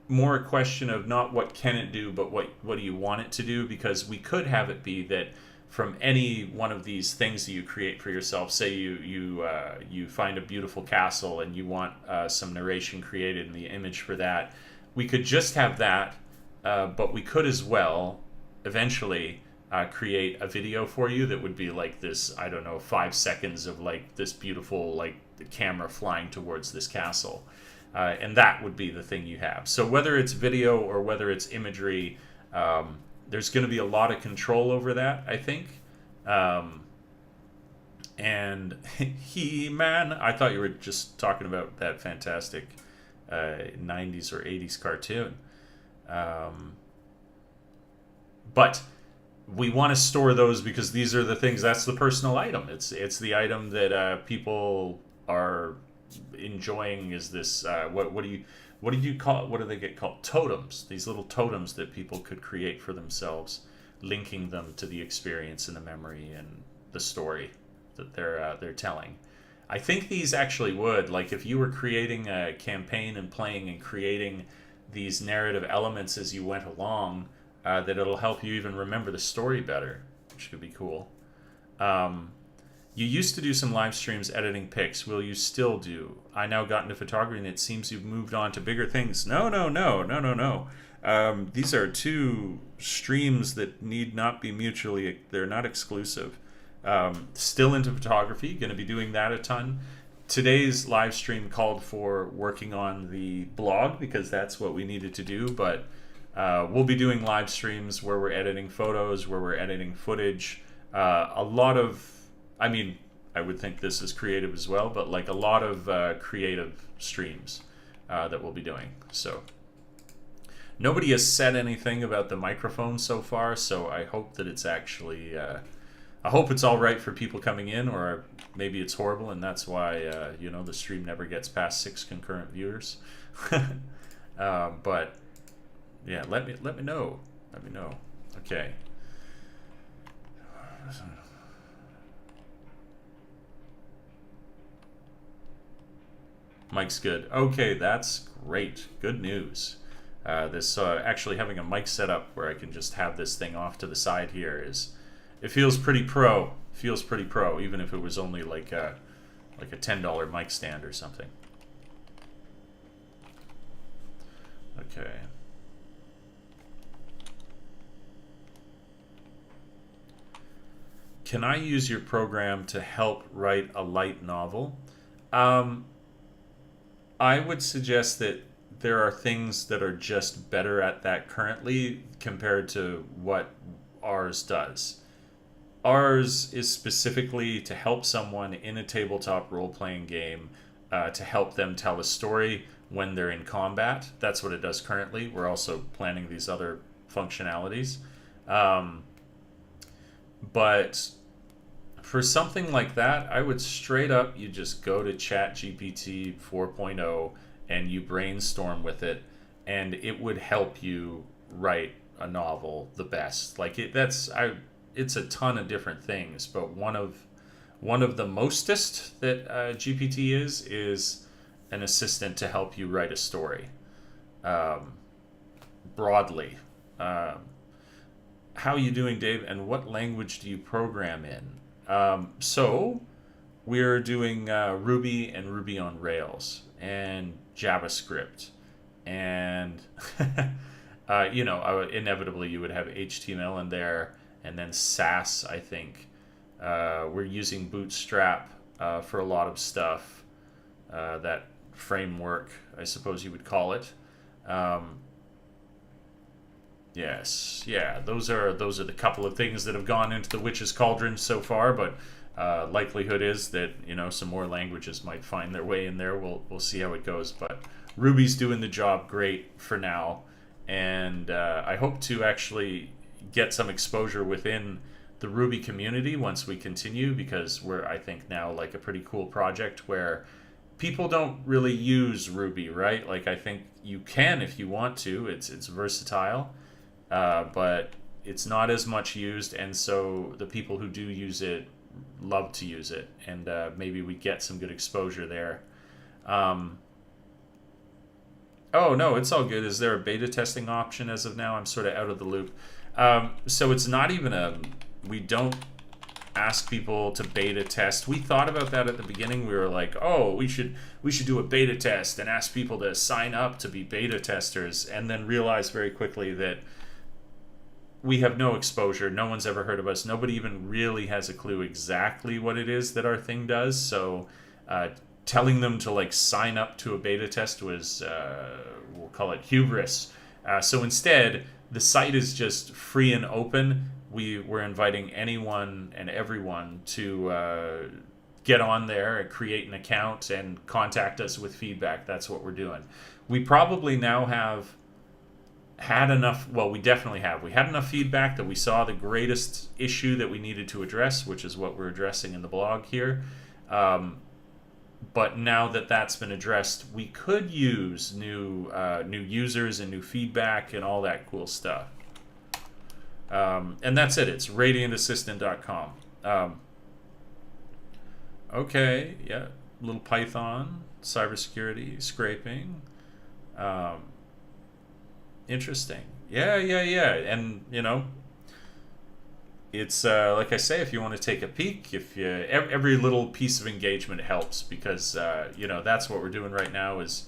A: more a question of not what can it do, but what do you want it to do, because we could have it be that from any one of these things that you create for yourself, say you find a beautiful castle and you want some narration created in the image for that, we could just have that, but we could as well eventually create a video for you that would be like this, I don't know, 5 seconds of like this beautiful, like the camera flying towards this castle, and that would be the thing you have. So whether it's video or whether it's imagery, there's going to be a lot of control over that, I think. And He-Man, I thought you were just talking about that fantastic 90s or 80s cartoon. But we want to store those because these are the things, that's the personal item. It's the item that people are enjoying. Is this, what do you call it? What do they get called? Totems. These little totems that people could create for themselves, linking them to the experience and the memory and the story that they're telling. I think these actually would, like, if you were creating a campaign and playing and creating these narrative elements as you went along, that it'll help you even remember the story better, which could be cool. You used to do some live streams editing pics. Will you still do? I now got into photography, and it seems you've moved on to bigger things. No. These are two streams that need not be mutually, they're not exclusive. Still into photography, going to be doing that a ton. Today's live stream called for working on the blog, because that's what we needed to do, but we'll be doing live streams where we're editing photos, where we're editing footage. A lot of, I mean, I would think this is creative as well, but like a lot of creative streams that we'll be doing. So nobody has said anything about the microphone so far, so I hope that it's actually, I hope it's all right for people coming in, or maybe it's horrible and that's why, the stream never gets past 6 concurrent viewers. But yeah, let me know. Let me know. Okay. Mike's good. Okay, that's great. Good news. This actually having a mic set up where I can just have this thing off to the side here it feels pretty pro. Feels pretty pro, even if it was only like a $10 mic stand or something. Okay. Can I use your program to help write a light novel? I would suggest that there are things that are just better at that currently compared to what ours does. Ours is specifically to help someone in a tabletop role-playing game to help them tell a story when they're in combat. That's what it does currently. We're also planning these other functionalities. But for something like that, I would straight up, you just go to ChatGPT 4.0 and you brainstorm with it, and it would help you write a novel the best. Like it's a ton of different things, but one of the mostest that GPT is an assistant to help you write a story. Broadly. How are you doing, Dave? And what language do you program in? So we're doing Ruby and Ruby on Rails and JavaScript. And, inevitably you would have HTML in there, and then Sass, I think. We're using Bootstrap for a lot of stuff. That framework, I suppose you would call it. Yes, yeah, those are the couple of things that have gone into the Witch's Cauldron so far, but likelihood is that some more languages might find their way in there. We'll see how it goes, but Ruby's doing the job great for now, and I hope to actually get some exposure within the Ruby community once we continue, because we're, I think, now like a pretty cool project where people don't really use Ruby, right? Like, I think you can if you want to. It's versatile. But it's not as much used, and so the people who do use it love to use it, and maybe we get some good exposure there. Oh, no, it's all good. Is there a beta testing option as of now? I'm sort of out of the loop. So it's not even we don't ask people to beta test. We thought about that at the beginning. We were like, oh, we should do a beta test and ask people to sign up to be beta testers, and then realized very quickly that we have no exposure. No one's ever heard of us. Nobody even really has a clue exactly what it is that our thing does. So telling them to like sign up to a beta test was, we'll call it hubris. So instead, the site is just free and open. We're inviting anyone and everyone to get on there and create an account and contact us with feedback. That's what we're doing. We probably now have had enough, well, we definitely have. We had enough feedback that we saw the greatest issue that we needed to address, which is what we're addressing in the blog here. But now that that's been addressed, we could use new users and new feedback and all that cool stuff. And that's it. It's radiantassistant.com. Okay, yeah. Little Python, cybersecurity, scraping. Interesting. Yeah. And, it's like I say, if you want to take a peek, every little piece of engagement helps, because, that's what we're doing right now is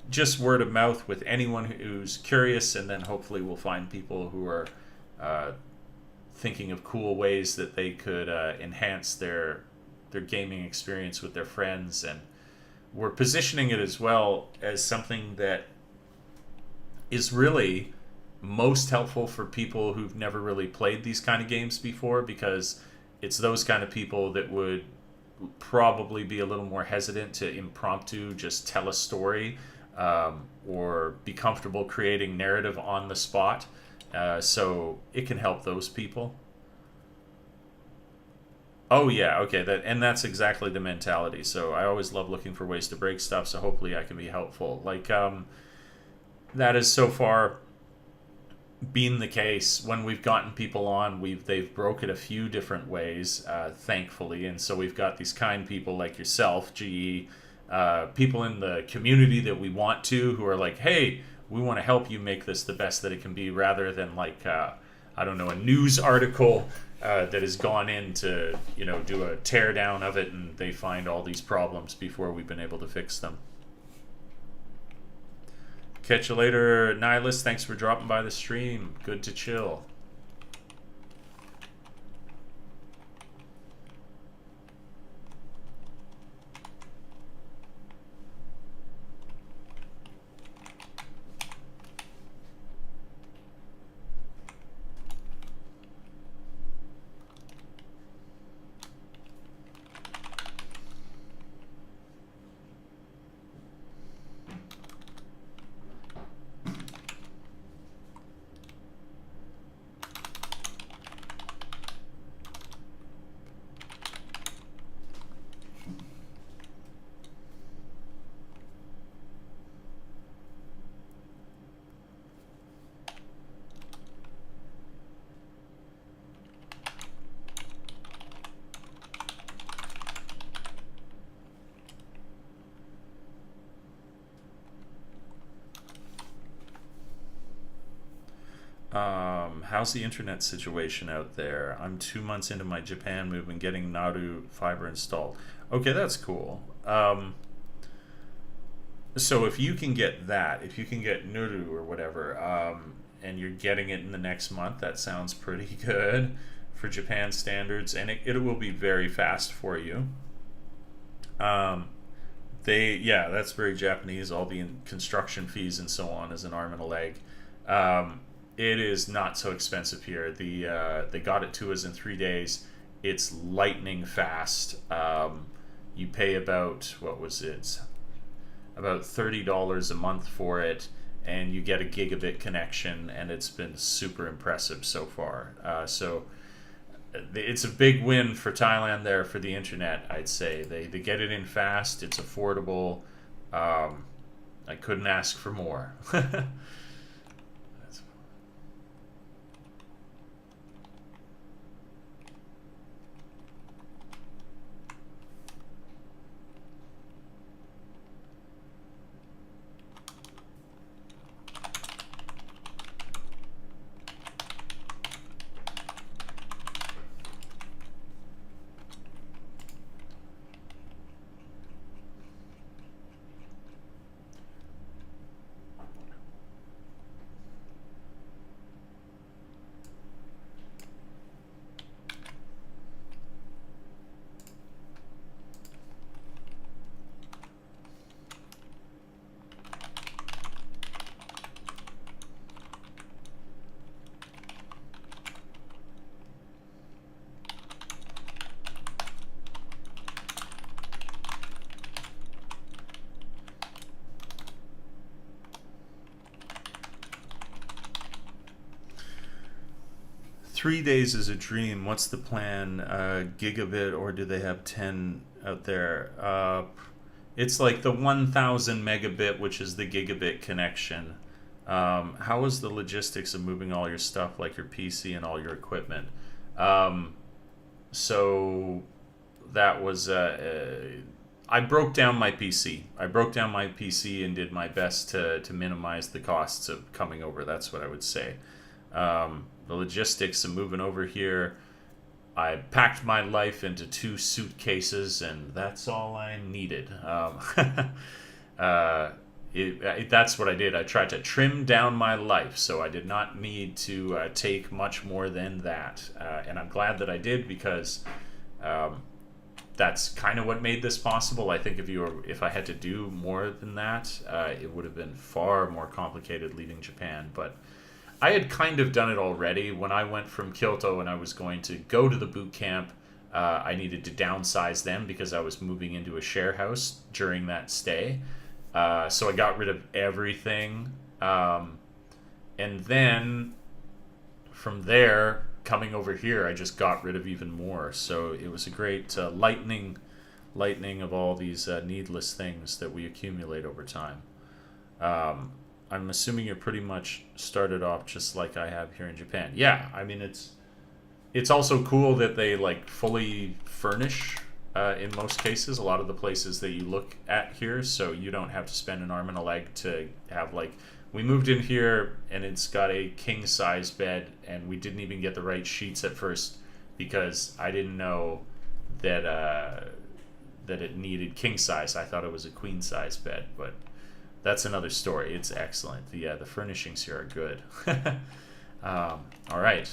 A: just word of mouth with anyone who's curious, and then hopefully we'll find people who are thinking of cool ways that they could enhance their gaming experience with their friends. And we're positioning it as well as something that is really most helpful for people who've never really played these kind of games before, because it's those kind of people that would probably be a little more hesitant to impromptu just tell a story, or be comfortable creating narrative on the spot. So it can help those people. Oh yeah, okay, that's exactly the mentality. So I always love looking for ways to break stuff, so hopefully I can be helpful. Like, that has so far been the case. When we've gotten people on, they've broke it a few different ways, thankfully, and so we've got these kind people like yourself, GE, people in the community that we want to, who are like, hey, we want to help you make this the best that it can be, rather than like I don't know, a news article that has gone in to, you know, do a tear down of it, and they find all these problems before we've been able to fix them. Catch you later, Nihilist. Thanks for dropping by the stream. Good to chill. How's the internet situation out there? I'm 2 months into my Japan move and getting Naru fiber installed. Okay, that's cool. So if you can get that, if you can get Nuru or whatever, and you're getting it in the next month, that sounds pretty good for Japan standards, and it will be very fast for you. Yeah, that's very Japanese. All the construction fees and so on is an arm and a leg. It is not so expensive here. They got it to us in 3 days. It's lightning fast. You pay about, what was it? About $30 a month for it, and you get a gigabit connection, and it's been super impressive so far. So it's a big win for Thailand there for the internet, I'd say. They get it in fast. It's affordable. I couldn't ask for more. 3 days is a dream. What's the plan? Gigabit, or do they have 10 out there? It's like the 1000 megabit, which is the gigabit connection. How is the logistics of moving all your stuff, like your PC and all your equipment? So that was... I broke down my PC. And did my best to minimize the costs of coming over. That's what I would say. The logistics of moving over here, I packed my life into 2 suitcases, and that's all I needed. That's what I did. I tried to trim down my life, so I did not need to take much more than that. And I'm glad that I did, because that's kind of what made this possible. I think if I had to do more than that, it would have been far more complicated leaving Japan. But I had kind of done it already. When I went from Kyoto and I was going to go to the boot camp, I needed to downsize them because I was moving into a share house during that stay. So I got rid of everything. And then from there, coming over here, I just got rid of even more. So it was a great lightening of all these needless things that we accumulate over time. I'm assuming you're pretty much started off just like I have here in Japan. Yeah, I mean, it's also cool that they like fully furnish in most cases, a lot of the places that you look at here, so you don't have to spend an arm and a leg to have like We moved in here and it's got a king size bed, and we didn't even get the right sheets at first because I didn't know that that it needed king size. I thought it was a queen size bed, but that's another story. It's excellent. The furnishings here are good. All right.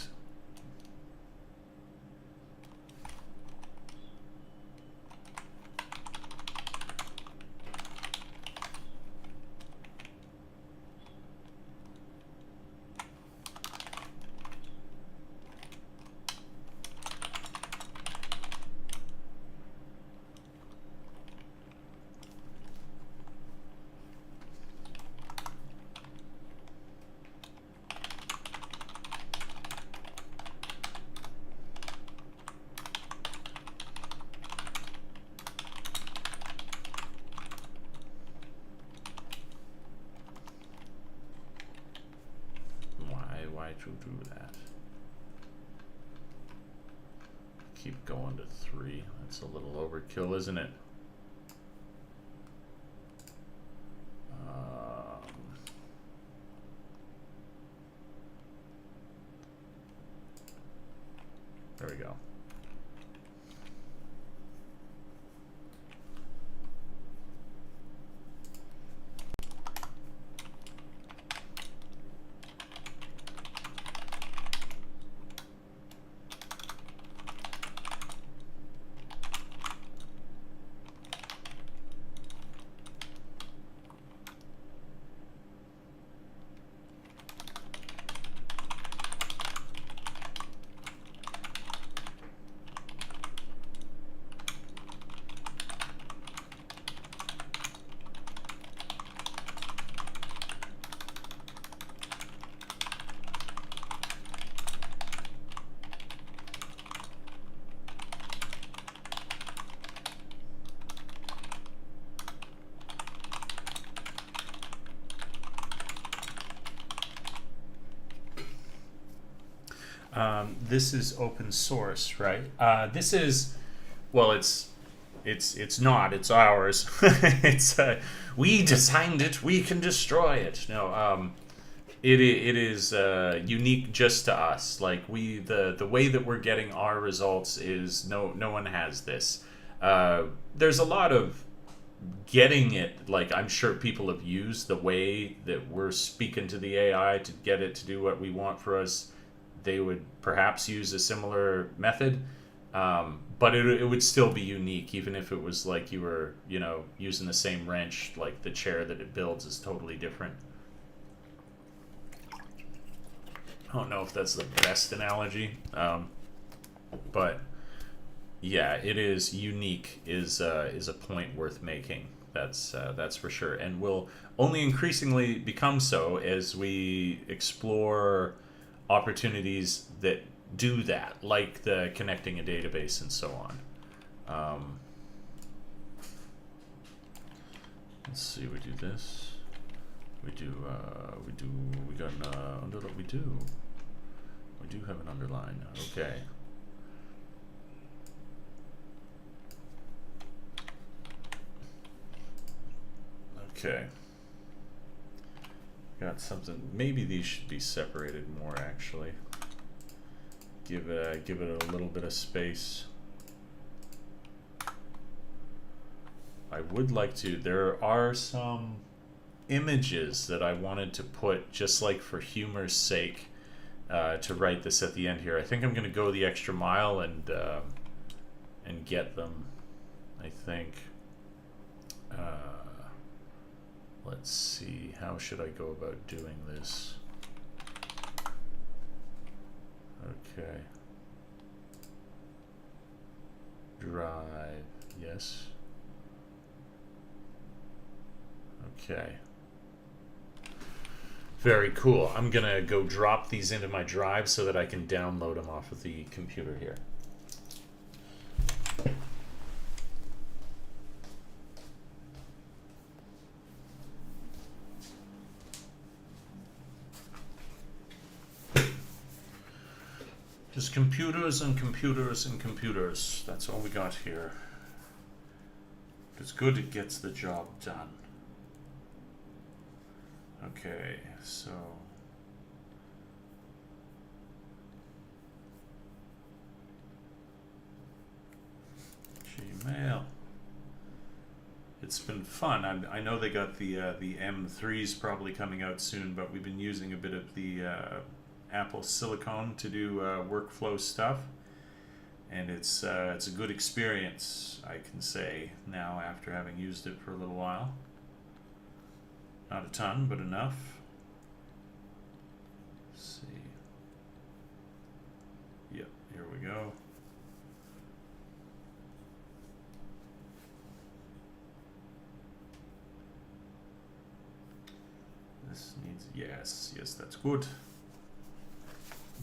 A: Why to do that? Keep going to 3. That's a little overkill, isn't it? There we go. This is open source, right? This is, well, it's not. It's ours. It's we designed it. We can destroy it. No, it is unique just to us. Like the way that we're getting our results is no one has this. There's a lot of getting it. Like I'm sure people have used the way that we're speaking to the AI to get it to do what we want for us. They would perhaps use a similar method, but it would still be unique, even if it was like you were, using the same wrench. Like the chair that it builds is totally different. I don't know if that's the best analogy, but yeah, it is unique. Is a point worth making. That's for sure, and will only increasingly become so as we explore opportunities that do that, like the connecting a database and so on. Let's see, we do this. We got an we do have an underline. Okay. Okay. Got something. Maybe these should be separated more, actually. Give it a little bit of space. I would like to. There are some images that I wanted to put, just like for humor's sake, to write this at the end here. I think I'm going to go the extra mile and get them. I think. Let's see, how should I go about doing this? Okay. Drive, yes. Okay. Very cool. I'm gonna go drop these into my drive so that I can download them off of the computer here. Just computers and computers and computers. That's all we got here. It's good, it gets the job done. Okay, so Gmail. It's been fun. I know they got the M3s probably coming out soon, but we've been using a bit of the Apple Silicon to do workflow stuff, and it's a good experience, I can say now after having used it for a little while. Not a ton, but enough. Let's see. Yep, here we go. This needs, yes, that's good.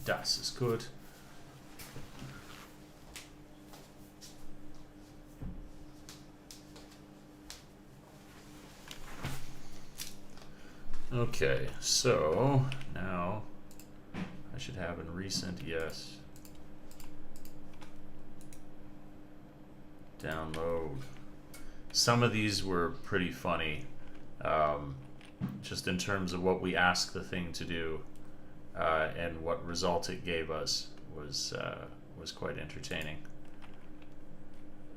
A: Das ist good. Okay, so now I should have in recent, yes. Download. Some of these were pretty funny, just in terms of what we asked the thing to do and what result it gave us was quite entertaining.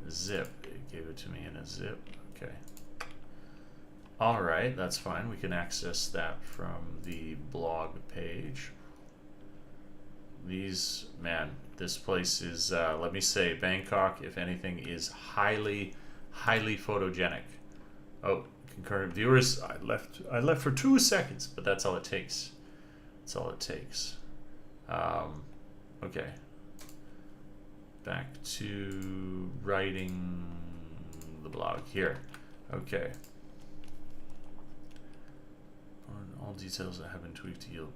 A: Zip, it gave it to me in a zip. Okay. All right, that's fine. We can access that from the blog page. These, man, this place is, let me say, Bangkok, if anything, is highly photogenic. Oh, concurrent viewers, I left for 2 seconds, but that's all it takes. That's all it takes. Okay. Back to writing the blog here. Okay. On all details that have been tweaked to yield.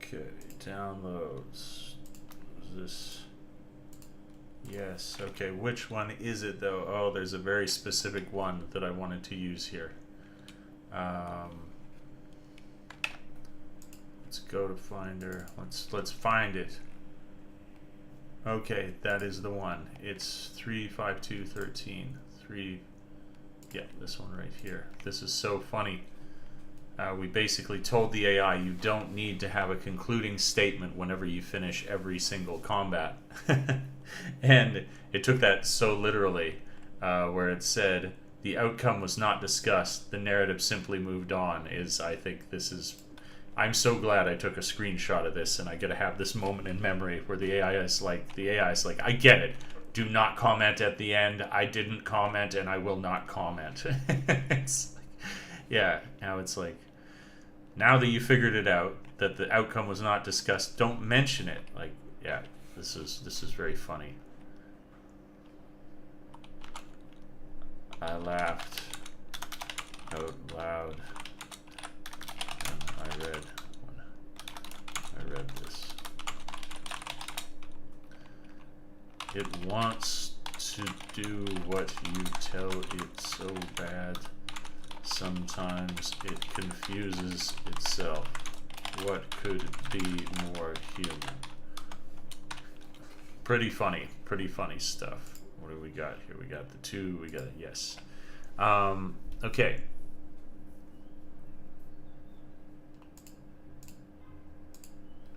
A: Okay, downloads. Is this? Yes. Okay, which one is it though? Oh, there's a very specific one that I wanted to use here. Let's go to Finder. Let's find it. Okay, that is the one. It's 35213. Yeah, this one right here. This is so funny. We basically told the AI you don't need to have a concluding statement whenever you finish every single combat. And it took that so literally, where it said, the outcome was not discussed, the narrative simply moved on, I think this is... I'm so glad I took a screenshot of this and I get to have this moment in memory where the AI is like, I get it. Do not comment at the end. I didn't comment and I will not comment. It's like, yeah, now it's like, Now that you figured it out, that the outcome was not discussed, don't mention it. Like, yeah, this is very funny. I laughed out loud when I read this. It wants to do what you tell it so bad. Sometimes it confuses itself. What could be more human? Pretty funny stuff. What do we got here? We got the two, we got a yes. Okay.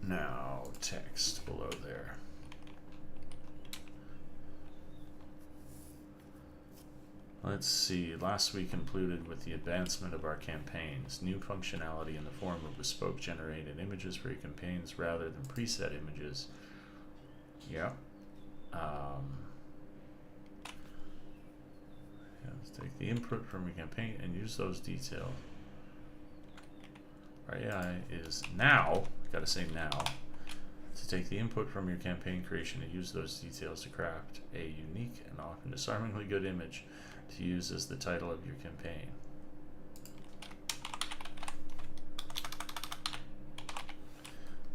A: Now, text below there. Let's see. Last week concluded with the advancement of our campaigns. New functionality in the form of bespoke generated images for your campaigns rather than preset images. Yeah. Let's take the input from your campaign and use those details. Our AI is now, gotta say now, to take the input from your campaign creation and use those details to craft a unique and often disarmingly good image to use as the title of your campaign.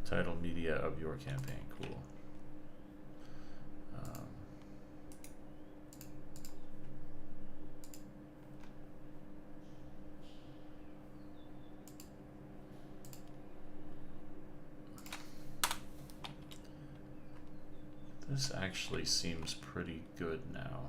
A: Title media of your campaign. Cool. This actually seems pretty good now.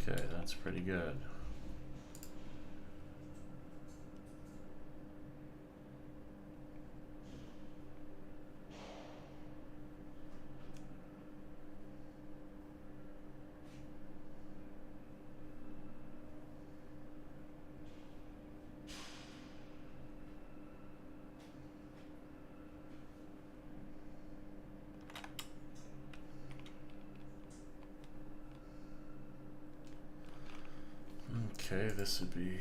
A: Okay, that's pretty good. Okay, this would be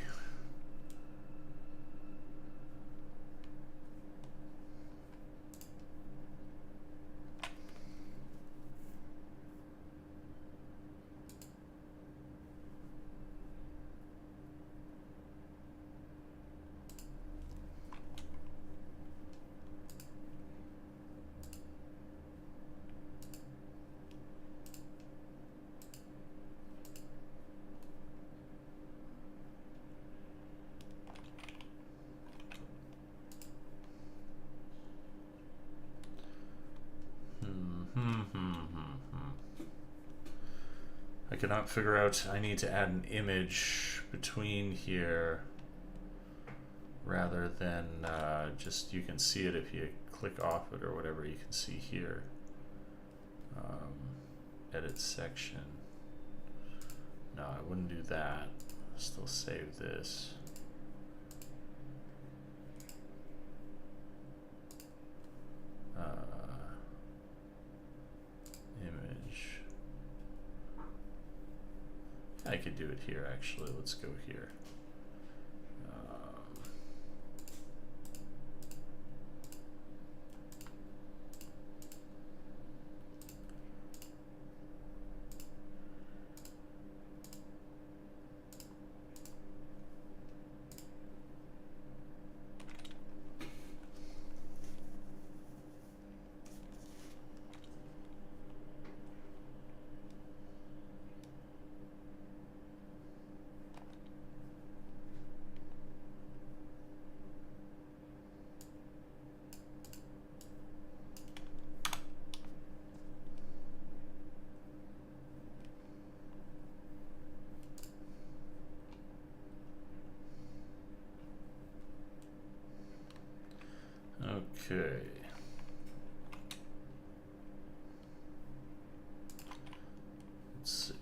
A: I cannot figure out. I need to add an image between here rather than just, you can see it if you click off it or whatever. You can see here, edit section. No, I wouldn't do that. Still save this. Image. I could do it here actually. Let's go here. Okay. Let's see.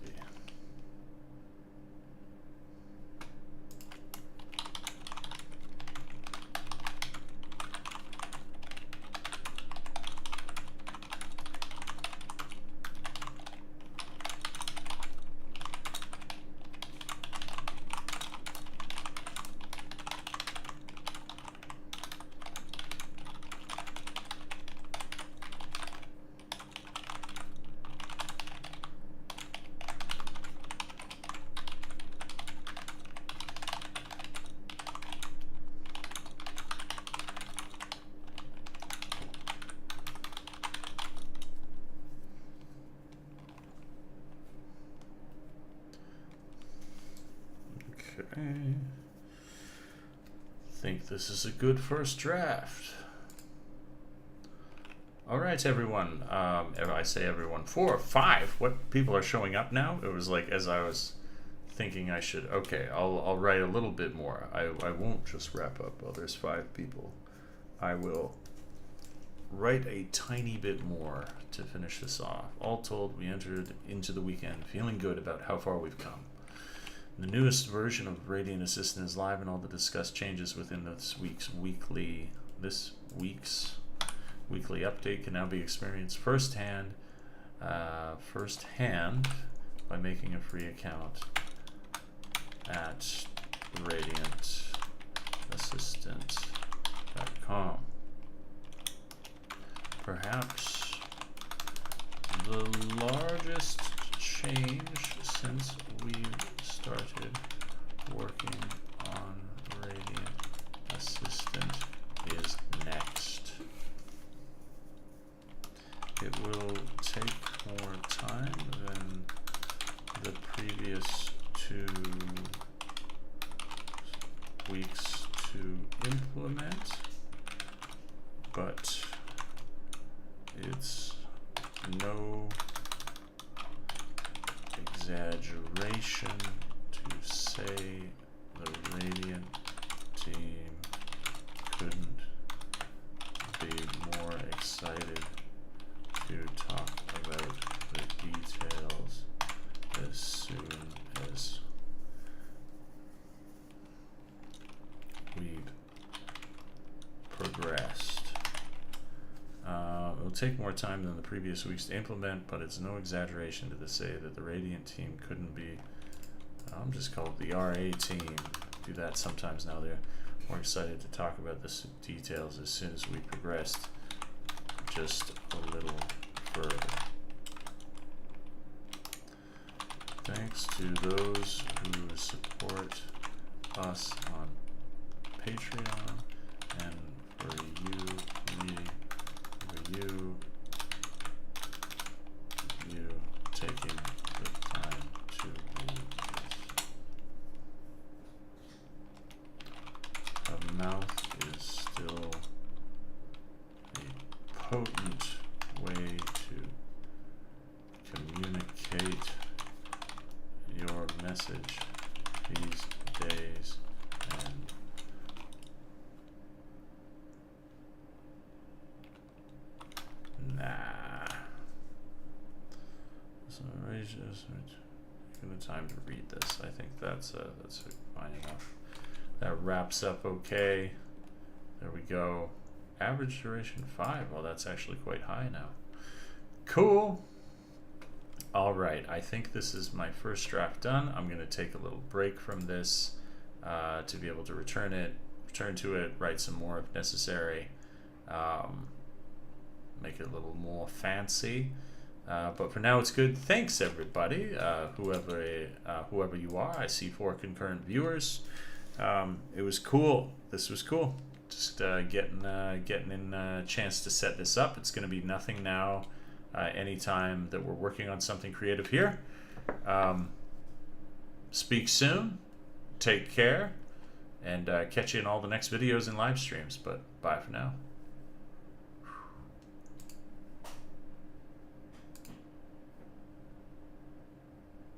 A: Okay. Think this is a good first draft. All right, everyone. I say everyone. 4 or 5. What people are showing up now? It was like as I was thinking I should. Okay, I'll write a little bit more. I won't just wrap up. Oh, there's 5 people. I will write a tiny bit more to finish this off. All told, we entered into the weekend feeling good about how far we've come. The newest version of Radiant Assistant is live, and all the discussed changes within this week's weekly update can now be experienced firsthand by making a free account at radiantassistant.com. Perhaps the largest change since we've started working on Radiant Assistant is next. It will take more time than the previous 2 weeks to implement, but it's no exaggeration to say the Radiant team couldn't be more excited to talk about the details as soon as we've progressed. It'll take more time than the previous weeks to implement, but it's no exaggeration to say that the Radiant team couldn't be, I'm just called the RA team, do that sometimes now. They're more excited to talk about the details as soon as we progressed just a little further. Thanks to those who support us on Patreon, and for you taking the time to read this. A mouth is still a potent way to communicate your message these days, and give the time to read this. I think that's fine enough. That wraps up okay. There we go. Average duration 5. Well, that's actually quite high now. Cool. All right. I think this is my first draft done. I'm going to take a little break from this to be able to return to it, write some more if necessary, make it a little more fancy. But for now, it's good. Thanks, everybody, whoever you are. I see 4 concurrent viewers. It was cool. This was cool. Just getting in a chance to set this up. It's going to be nothing now. Anytime that we're working on something creative here. Speak soon. Take care. And catch you in all the next videos and live streams. But bye for now.